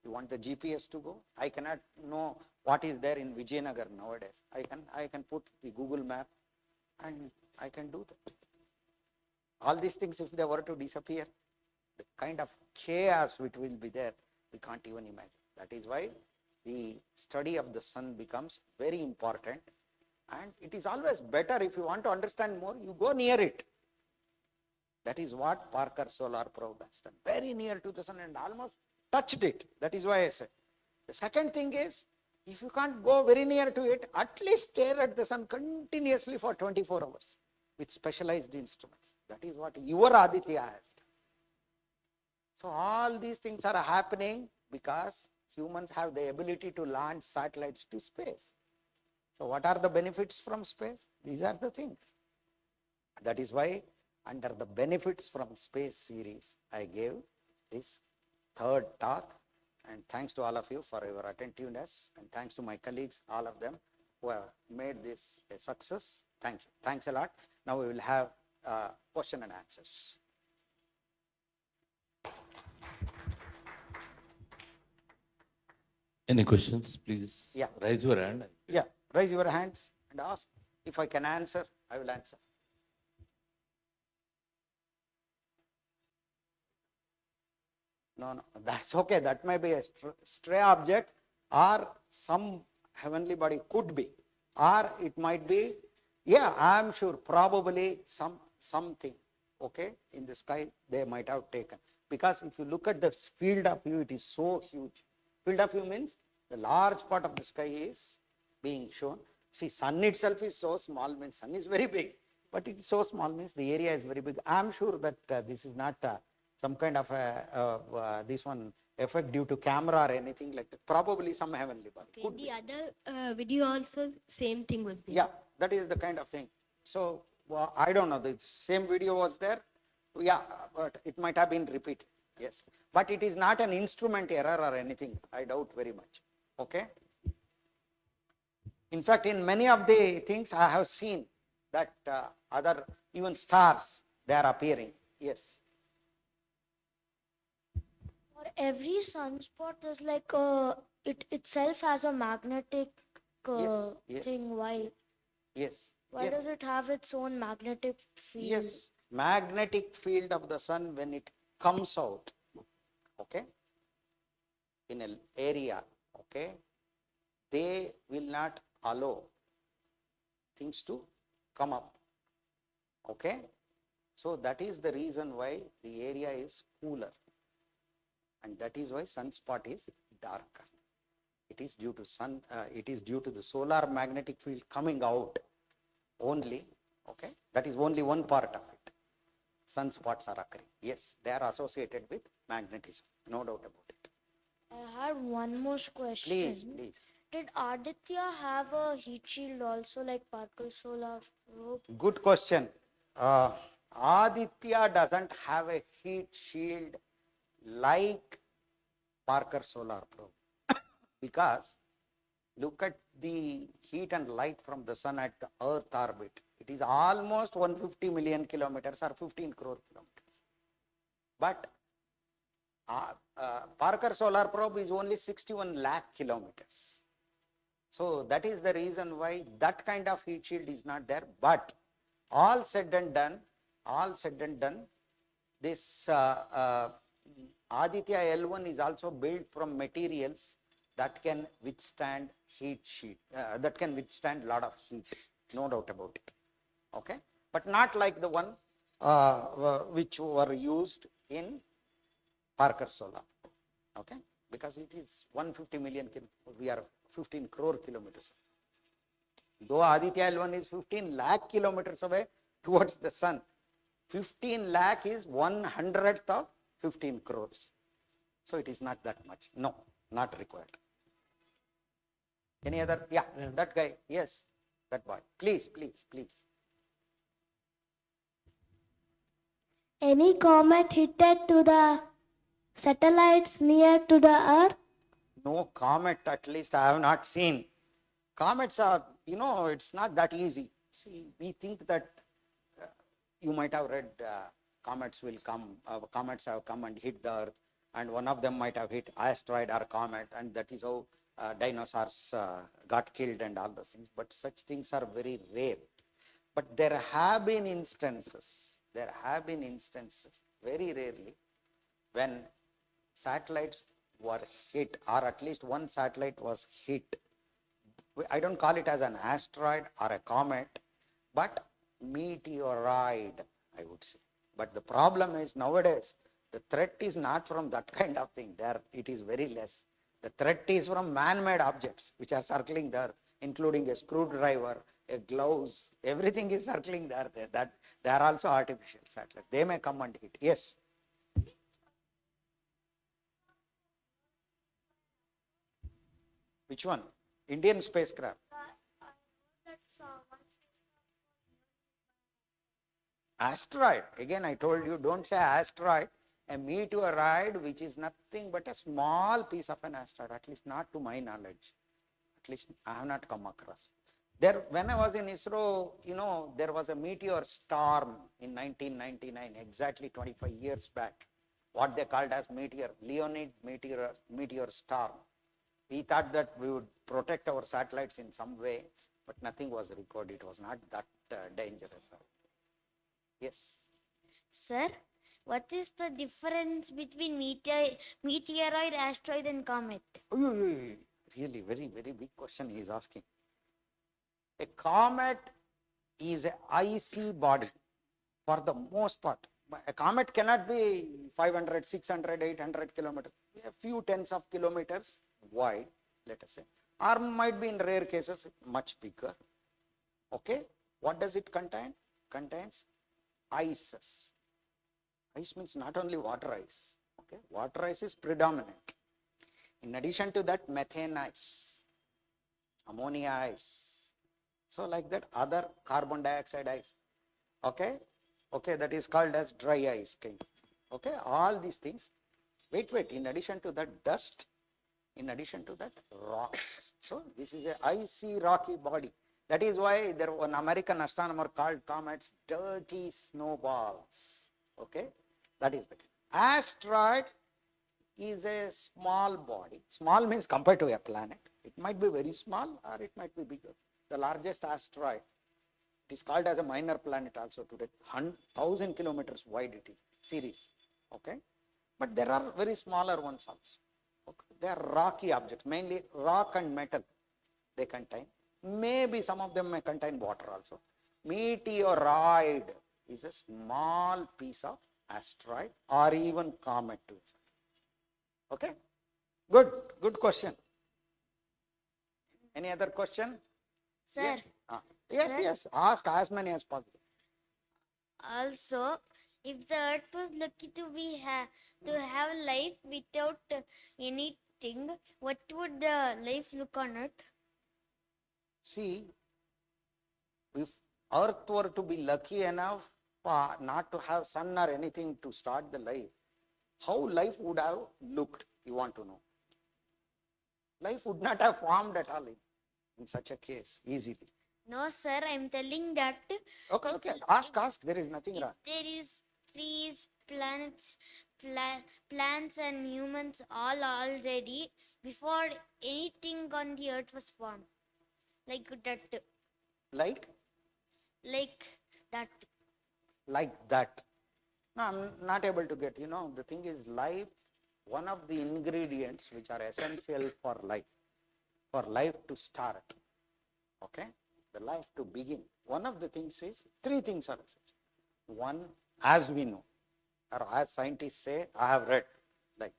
You want the GPS to go? I cannot know what is there in Vijayanagar nowadays. I can put the Google map and I can do that. All these things, if they were to disappear, the kind of chaos which will be there, we can't even imagine. That is why the study of the sun becomes very important, and it is always better if you want to understand more, you go near it. That is what Parker Solar Probe has done. Very near to the sun and almost touched it. That is why I said. The second thing is, if you can't go very near to it, at least stare at the sun continuously for 24 hours with specialized instruments. That is what your Aditya has done. So all these things are happening because humans have the ability to launch satellites to space. So what are the benefits from space? These are the things. That is why under the benefits from space series, I gave this third talk, and thanks to all of you for your attentiveness, and thanks to my colleagues, all of them who have made this a success. Thank you. Thanks a lot. Now we will have question and answers. Any questions, please? Yeah. Raise your hand. Yeah, raise your hands and ask. If I can answer, I will answer. No, that's okay. That may be a stray object, or some heavenly body, could be, or it might be, yeah, I am sure, probably something, okay, in the sky they might have taken. Because if you look at the field of view, it is so huge. Field of view means the large part of the sky is being shown. See, sun itself is so small, means sun is very big, but it is so small, means the area is very big. I am sure that this is not some kind of this one effect due to camera or anything like that. Probably some heavenly body. Okay, the other video also same thing was there. Yeah, that is the kind of thing. So I don't know, the same video was there. Yeah, but it might have been repeated. Yes, but it is not an instrument error or anything. I doubt very much. Okay. In fact, in many of the things I have seen that other, even stars, they are appearing. Yes. For every sunspot, there's like it itself has a magnetic Yes. thing. Why? Yes. Why Yes. does it have its own magnetic field? Yes, magnetic field of the sun, when it comes out, okay, in an area, okay, they will not allow things to come up, okay. So that is the reason why the area is cooler, and that is why sunspot is darker. It is due to it is due to the solar magnetic field coming out only, okay. That is only one part of it. Sunspots are occurring. Yes, they are associated with magnetism, no doubt about it. I had one more question. Please. Did Aditya have a heat shield also, like Parker Solar Probe? Good question. Aditya doesn't have a heat shield like Parker Solar Probe because look at the heat and light from the sun at the Earth orbit. It is almost 150 million kilometers or 15 crore kilometers. But Parker Solar Probe is only 61 lakh kilometers. So that is the reason why that kind of heat shield is not there. But all said and done, this Aditya L1 is also built from materials that can withstand heat sheet, that can withstand a lot of heat, no doubt about it. Okay, but not like the one which were used in Parker Solar. Okay, because it is 150 million, we are 15 crore kilometers. Though Aditya L1 is 15 lakh kilometers away towards the sun, 15 lakh is 1/100th of 15 crores. So it is not that much. No, not required. Any other? Yeah, that guy. Yes, that boy. Please, please, please. Any comet hit to the satellites near to the Earth? No comet, at least I have not seen. Comets are, it's not that easy. See, we think that you might have read comets will come, comets have come and hit the Earth, and one of them might have hit asteroid or comet, and that is how dinosaurs got killed and all those things. But such things are very rare. But there have been instances, very rarely, when satellites were hit, or at least one satellite was hit. I don't call it as an asteroid or a comet, but meteoroid, I would say. But the problem is nowadays, the threat is not from that kind of thing. There, it is very less. The threat is from man-made objects which are circling the Earth, including a screwdriver, a gloves, everything is circling the Earth. That they are also artificial satellites. They may come and hit. Yes. Which one? Indian spacecraft. Asteroid. Again, I told you, don't say asteroid. A meteoroid, which is nothing but a small piece of an asteroid, at least not to my knowledge. At least I have not come across. There, when I was in ISRO, there was a meteor storm in 1999, exactly 25 years back. What they called as Leonid meteor storm. We thought that we would protect our satellites in some way, but nothing was recorded. It was not that dangerous. Yes. Sir, what is the difference between meteoroid, asteroid, and comet? Really, very, very big question he is asking. A comet is an icy body for the most part. A comet cannot be 500, 600, 800 kilometers. A few tens of kilometers wide, let us say, or might be in rare cases much bigger. Okay, what does it contain? Contains ices. Ice means not only water ice. Okay, water ice is predominant. In addition to that, methane ice, ammonia ice. So like that, other carbon dioxide ice. Okay, that is called as dry ice kind. Okay, all these things. Wait. In addition to that, dust. In addition to that, rocks. So this is a icy, rocky body. That is why there was an American astronomer called comets dirty snowballs. Okay, that is the asteroid is a small body. Small means compared to a planet. It might be very small or it might be bigger. The largest asteroid, it is called as a minor planet also today. 1,000 kilometers wide it is, series. Okay, but there are very smaller ones also. Okay. They are rocky objects, mainly rock and metal they contain. Maybe some of them may contain water also. Meteoroid is a small piece of asteroid or even comet to itself. Okay, good question. Any other question? Sir, Yes, ask as many as possible. also, if the Earth was lucky to have life without anything, what would the life look on Earth? See, if Earth were to be lucky enough not to have sun or anything to start the life, how life would have looked, you want to know? Life would not have formed at all in such a case, easily. No, sir, I'm telling that. Okay, ask, there is nothing If wrong. there is trees, plants and humans all already before anything on the Earth was formed. Like that. Like that. Like that. No, I'm not able to get, the thing is life, one of the ingredients which are essential for life to start, okay, the life to begin. One of the things is, three things are essential. One, as we know, or as scientists say, I have read, like,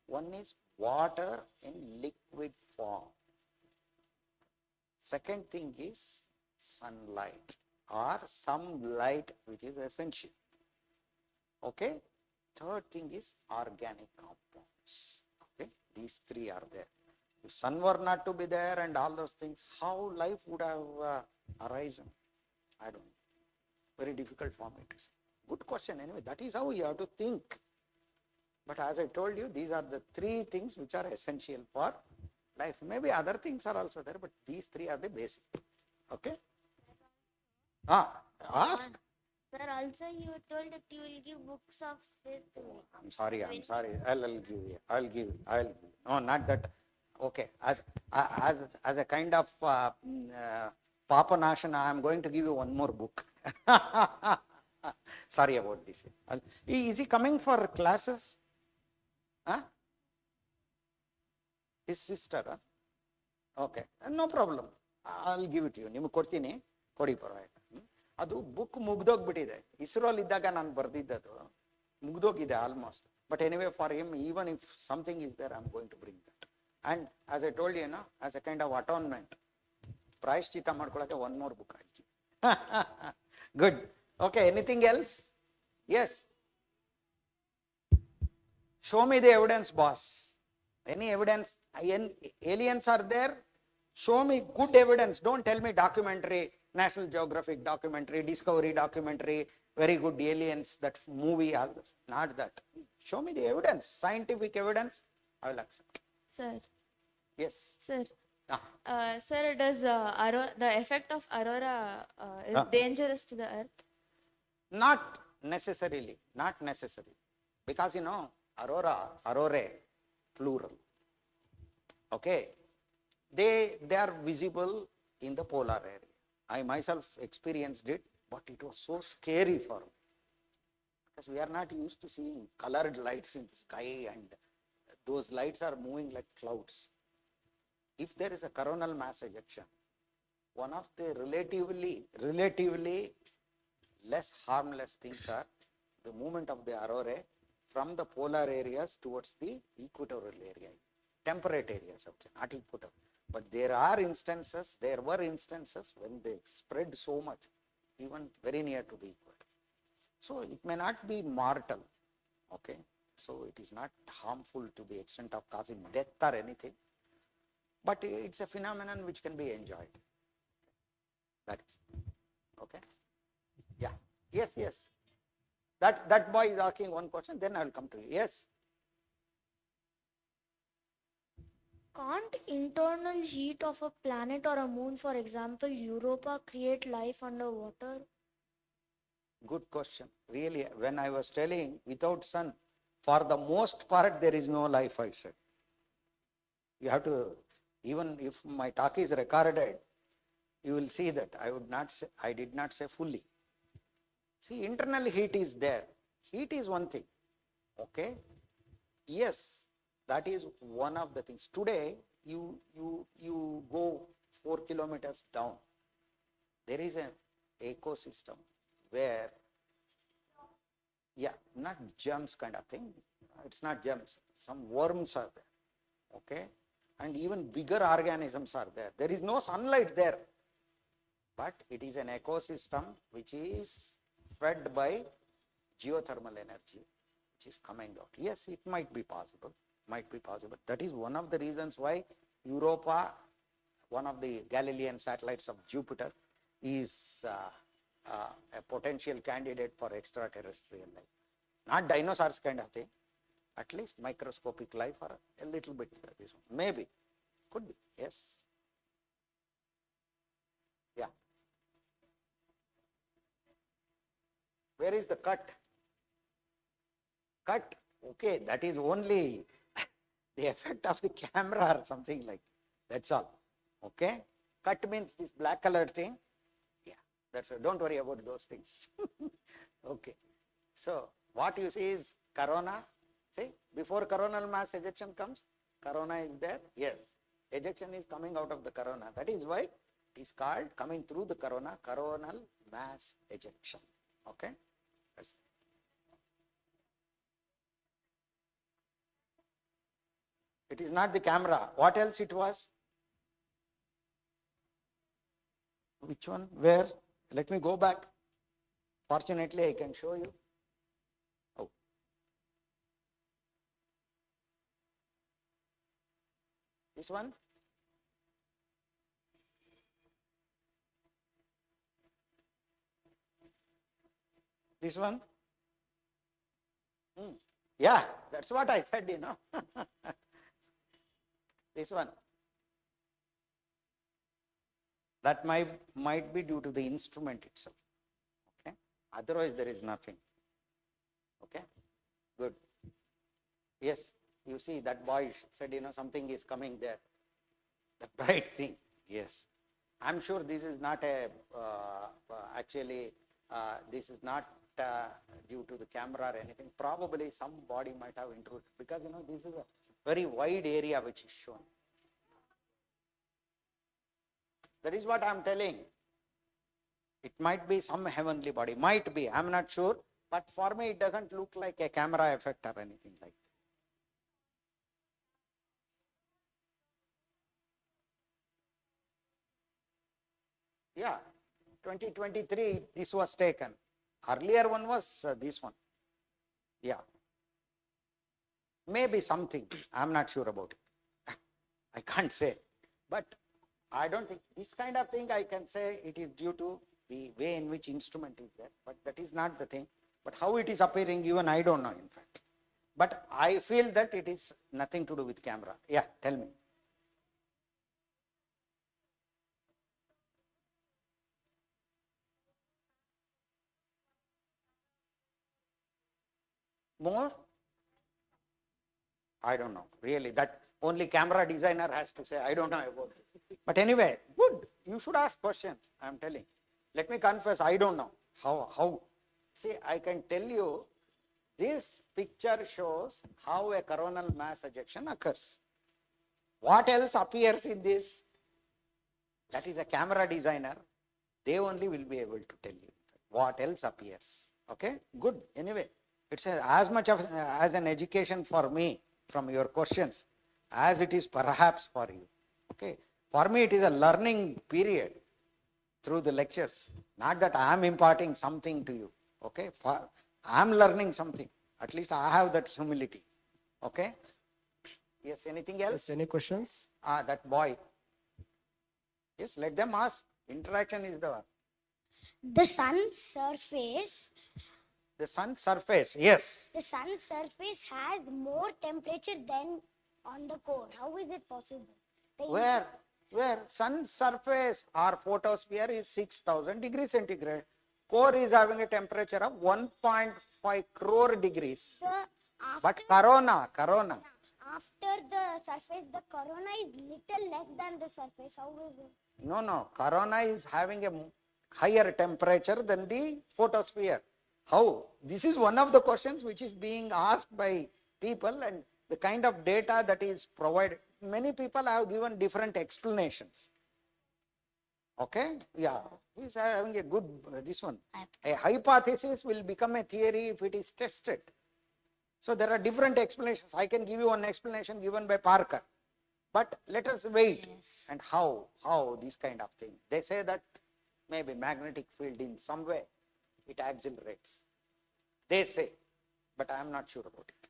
one is water in liquid form. Second thing is sunlight or some light which is essential. Okay. Third thing is organic compounds. Okay. These three are there. If sun were not to be there and all those things, how life would have arisen? I don't know. Very difficult for me to say. Good question. Anyway, that is how you have to think. But as I told you, these are the three things which are essential for life. Maybe other things are also there, but these three are the basic. Okay? Ask. Sir, also you told that you will give books of space to me. I'm sorry. I'll give you. I'll give. No, not that. Okay. As a kind of Papa Nation, I am going to give you one more book. Sorry about this. Is he coming for classes? Huh? His sister. Huh? Okay. No problem. I'll give it to you. ನಿಮಗೆ ಕೊಡ್ತೀನಿ ಕೊಡಿ ಪರವಾಗಿಲ್ಲ. ಅದು book ಮುಗ್ದೋಗ್ಬಿಟ್ಟಿದೆ. ಇಸ್ರೋಲ್ ಇದ್ದಾಗ ನಾನು ಬರ್ದಿದ್ದದು ಮುಗ್ದೋಗಿದೆ almost. But anyway for him even if something is there I am going to bring that. And as I told you know as a kind of atonement ಪ್ರಾಯಶ್ಚಿತ್ತ ಮಾಡ್ಕೊಳ್ಳೋಕೆ ಒನ್ ಮೋರ್ ಬುಕ್ ಹಾಕಿ. Good. Okay. Anything else? Yes. Show me the evidence, boss. Any evidence? Aliens are there? Show me good evidence. Don't tell me documentary, National Geographic documentary, Discovery documentary, very good aliens, that movie, all this. Not that. Show me the evidence, scientific evidence, I will accept. Sir, Yes. sir, Ah. sir, does the effect of aurora is dangerous to the earth? Not necessarily. Because aurora, plural. Okay. They are visible in the polar area. I myself experienced it, but it was so scary for me. Because we are not used to seeing colored lights in the sky, and those lights are moving like clouds. If there is a coronal mass ejection, one of the relatively less harmless things are the movement of the aurora from the polar areas towards the equatorial area, temperate areas, not equatorial. But there were instances when they spread so much, even very near to the equator. So it may not be mortal, okay? So it is not harmful to the extent of causing death or anything, but it's a phenomenon which can be enjoyed. That is, okay? Yeah. Yes. That boy is asking one question, then I will come to you. Yes. Can't internal heat of a planet or a moon, for example, Europa, create life underwater? Good question. Really, when I was telling without sun, for the most part there is no life, I said. You have to, even if my talk is recorded, you will see that I did not say fully. See, internal heat is there. Heat is one thing. Okay? Yes, that is one of the things. Today, you go 4 kilometers down. There is an ecosystem where, not germs kind of thing. It's not germs. Some worms are there. Okay? And even bigger organisms are there. There is no sunlight there. But it is an ecosystem which is fed by geothermal energy, which is coming out. Yes, it might be possible. That is one of the reasons why Europa, one of the Galilean satellites of Jupiter, is a potential candidate for extraterrestrial life. Not dinosaurs kind of thing, at least microscopic life, or a little bit this one. Maybe, could be, yes. Yeah. Where is the cut? Okay, that is only the effect of the camera or something like that. That's all. Okay? Cut means this black colored thing. Yeah, that's all. Don't worry about those things. Okay. So, what you see is corona. See, before coronal mass ejection comes, corona is there. Yes, ejection is coming out of the corona. That is why it is called coming through the corona, coronal mass ejection. Okay? That's it is not the camera. What else it was? Which one? Where? Let me go back. Fortunately, I can show you. This one? This one? Yeah, that's what I said, you know. This one. That might be due to the instrument itself. Okay. Otherwise, there is nothing. Okay. Good. Yes. You see, that boy said, you know, something is coming there. The bright thing. Yes. I'm sure this is not a, this is not due to the camera or anything. Probably some body might have intruded because, you know, this is a very wide area which is shown. That is what I'm telling. It might be some heavenly body. Might be. I'm not sure. But for me, it doesn't look like a camera effect or anything like that. Yeah, 2023, this was taken. Earlier one was this one. Yeah. Maybe something. I'm not sure about it. I can't say. But I don't think this kind of thing I can say it is due to the way in which instrument is there. But that is not the thing. But how it is appearing, even I don't know, in fact. But I feel that it is nothing to do with camera. Yeah, tell me. More? I don't know. Really, that only camera designer has to say. I don't know about it. But anyway, good. You should ask questions. I'm telling. Let me confess, I don't know. How? See, I can tell you, this picture shows how a coronal mass ejection occurs. What else appears in this? That is a camera designer. They only will be able to tell you what else appears. Okay? Good. Anyway. It's as much of as an education for me from your questions as it is perhaps for you. Okay. For me, it is a learning period through the lectures. Not that I am imparting something to you. Okay. I am learning something. At least I have that humility. Okay. Yes. Anything else? Yes, any questions? That boy. Yes. Let them ask. Interaction is the one. The sun's surface. The sun's surface, yes. The sun's surface has more temperature than on the core. How is it possible? Where sun's surface or photosphere is 6,000 degrees centigrade. Core is having a temperature of 1.5 crore degrees. So But corona. After the surface, the corona is little less than the surface. How is it? No. Corona is having a higher temperature than the photosphere. How? This is one of the questions which is being asked by people, and the kind of data that is provided. Many people have given different explanations. Okay? Yeah. He's having a good, this one. A hypothesis will become a theory if it is tested. So there are different explanations. I can give you one explanation given by Parker. But let us wait. Yes. And how this kind of thing. They say that maybe magnetic field in some way it accelerates. They say, but I am not sure about it.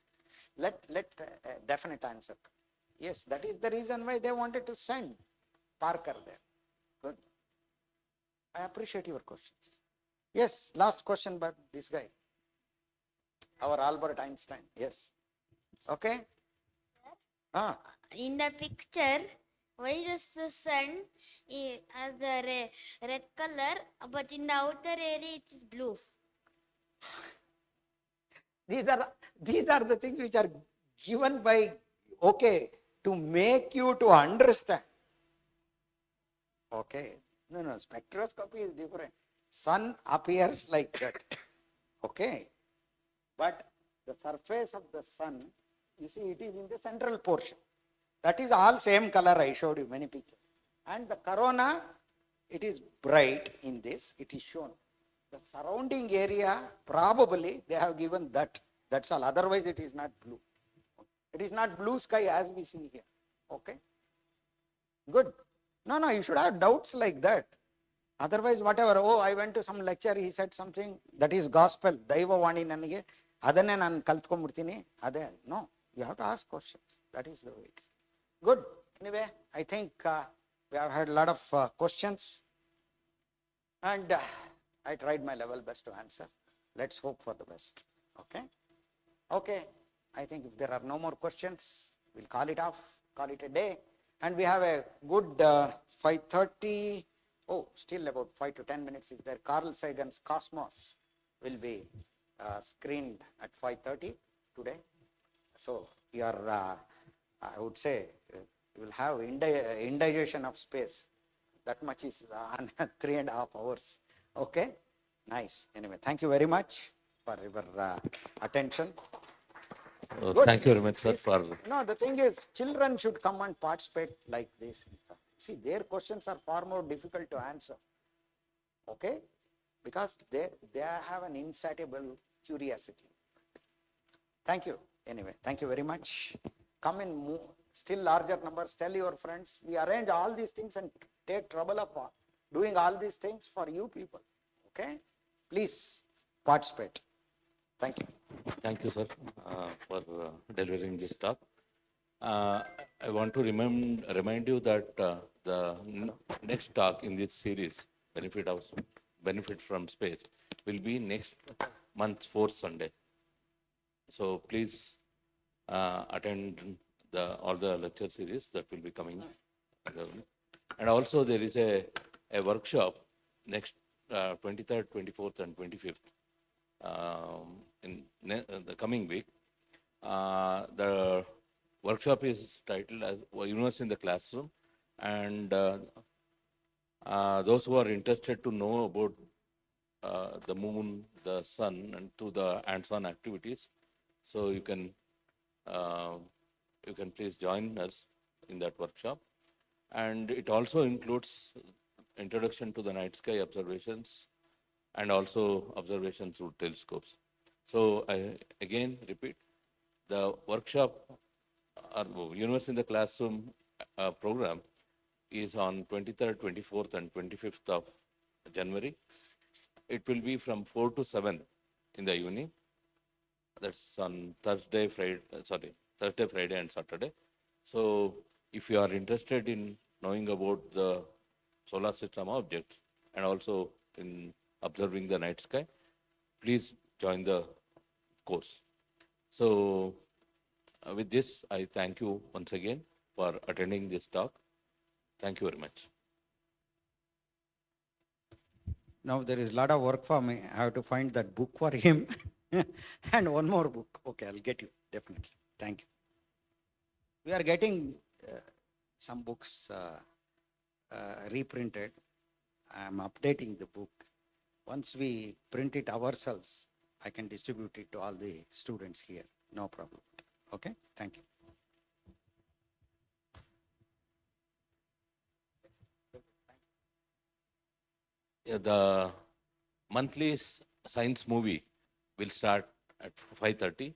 Let a definite answer come. Yes, that is the reason why they wanted to send Parker there. Good. I appreciate your questions. Yes, last question by this guy. Our Albert Einstein. Yes. Okay. In the picture, why does the sun has a red color, but in the outer area it is blue? These are the things which are given by, okay, to make you to understand. Okay. No, spectroscopy is different. Sun appears like that. Okay. But the surface of the sun, you see, it is in the central portion. That is all same color. I showed you many pictures. And the corona, it is bright in this. It is shown. The surrounding area, probably they have given that. That's all. Otherwise, it is not blue. It is not blue sky as we see here. Okay. Good. No, you should have doubts like that. Otherwise, whatever, I went to some lecture, he said something, that is gospel. Daiva vani nanige. Adanne nan kaltkonbirtini. Ade. No, you have to ask questions. That is the way. Good. Anyway, I think we have had a lot of questions, and I tried my level best to answer. Let's hope for the best. Okay? Okay. I think if there are no more questions, we'll call it off, call it a day. And we have a good 5:30. Oh, still about 5 to 10 minutes is there. Carl Sagan's Cosmos will be screened at 5:30 today. So your, I would say, you will have indigestion of space. That much is on 3.5 hours. Okay? Nice. Anyway, thank you very much for your attention. Good. Thank you very much, sir, for No, the thing is, children should come and participate like this. See, their questions are far more difficult to answer. Okay? Because they have an insatiable curiosity. Thank you. Anyway, thank you very much. Come in still larger numbers. Tell your friends. We arrange all these things and take trouble of doing all these things for you people. Okay? Please participate. Thank you. Thank you, sir, for delivering this talk. I want to remind you that the next talk in this series, Benefit from Space, will be next month, 4th Sunday. So please attend all the lecture series that will be coming. And also there is a workshop next 23rd, 24th, and 25th. In the coming week. The workshop is titled as Universe in the Classroom, and those who are interested to know about the moon, the sun, and to the hands-on activities, so you can please join us in that workshop. And it also includes introduction to the night sky observations and also observations through telescopes. So I again repeat, the workshop or Universe in the Classroom program is on 23rd, 24th, and 25th of January. It will be from 4 to 7 in the evening. That's on Thursday, Friday, and Saturday. So if you are interested in knowing about the solar system objects and also in observing the night sky, please join the course. So with this, I thank you once again for attending this talk. Thank you very much. Now there is a lot of work for me. I have to find that book for him and one more book. Okay, I'll get you, definitely. Thank you. We are getting some books reprinted. I'm updating the book. Once we print it ourselves, I can distribute it to all the students here. No problem. Okay, thank you. Yeah, the monthly science movie will start at 5:30.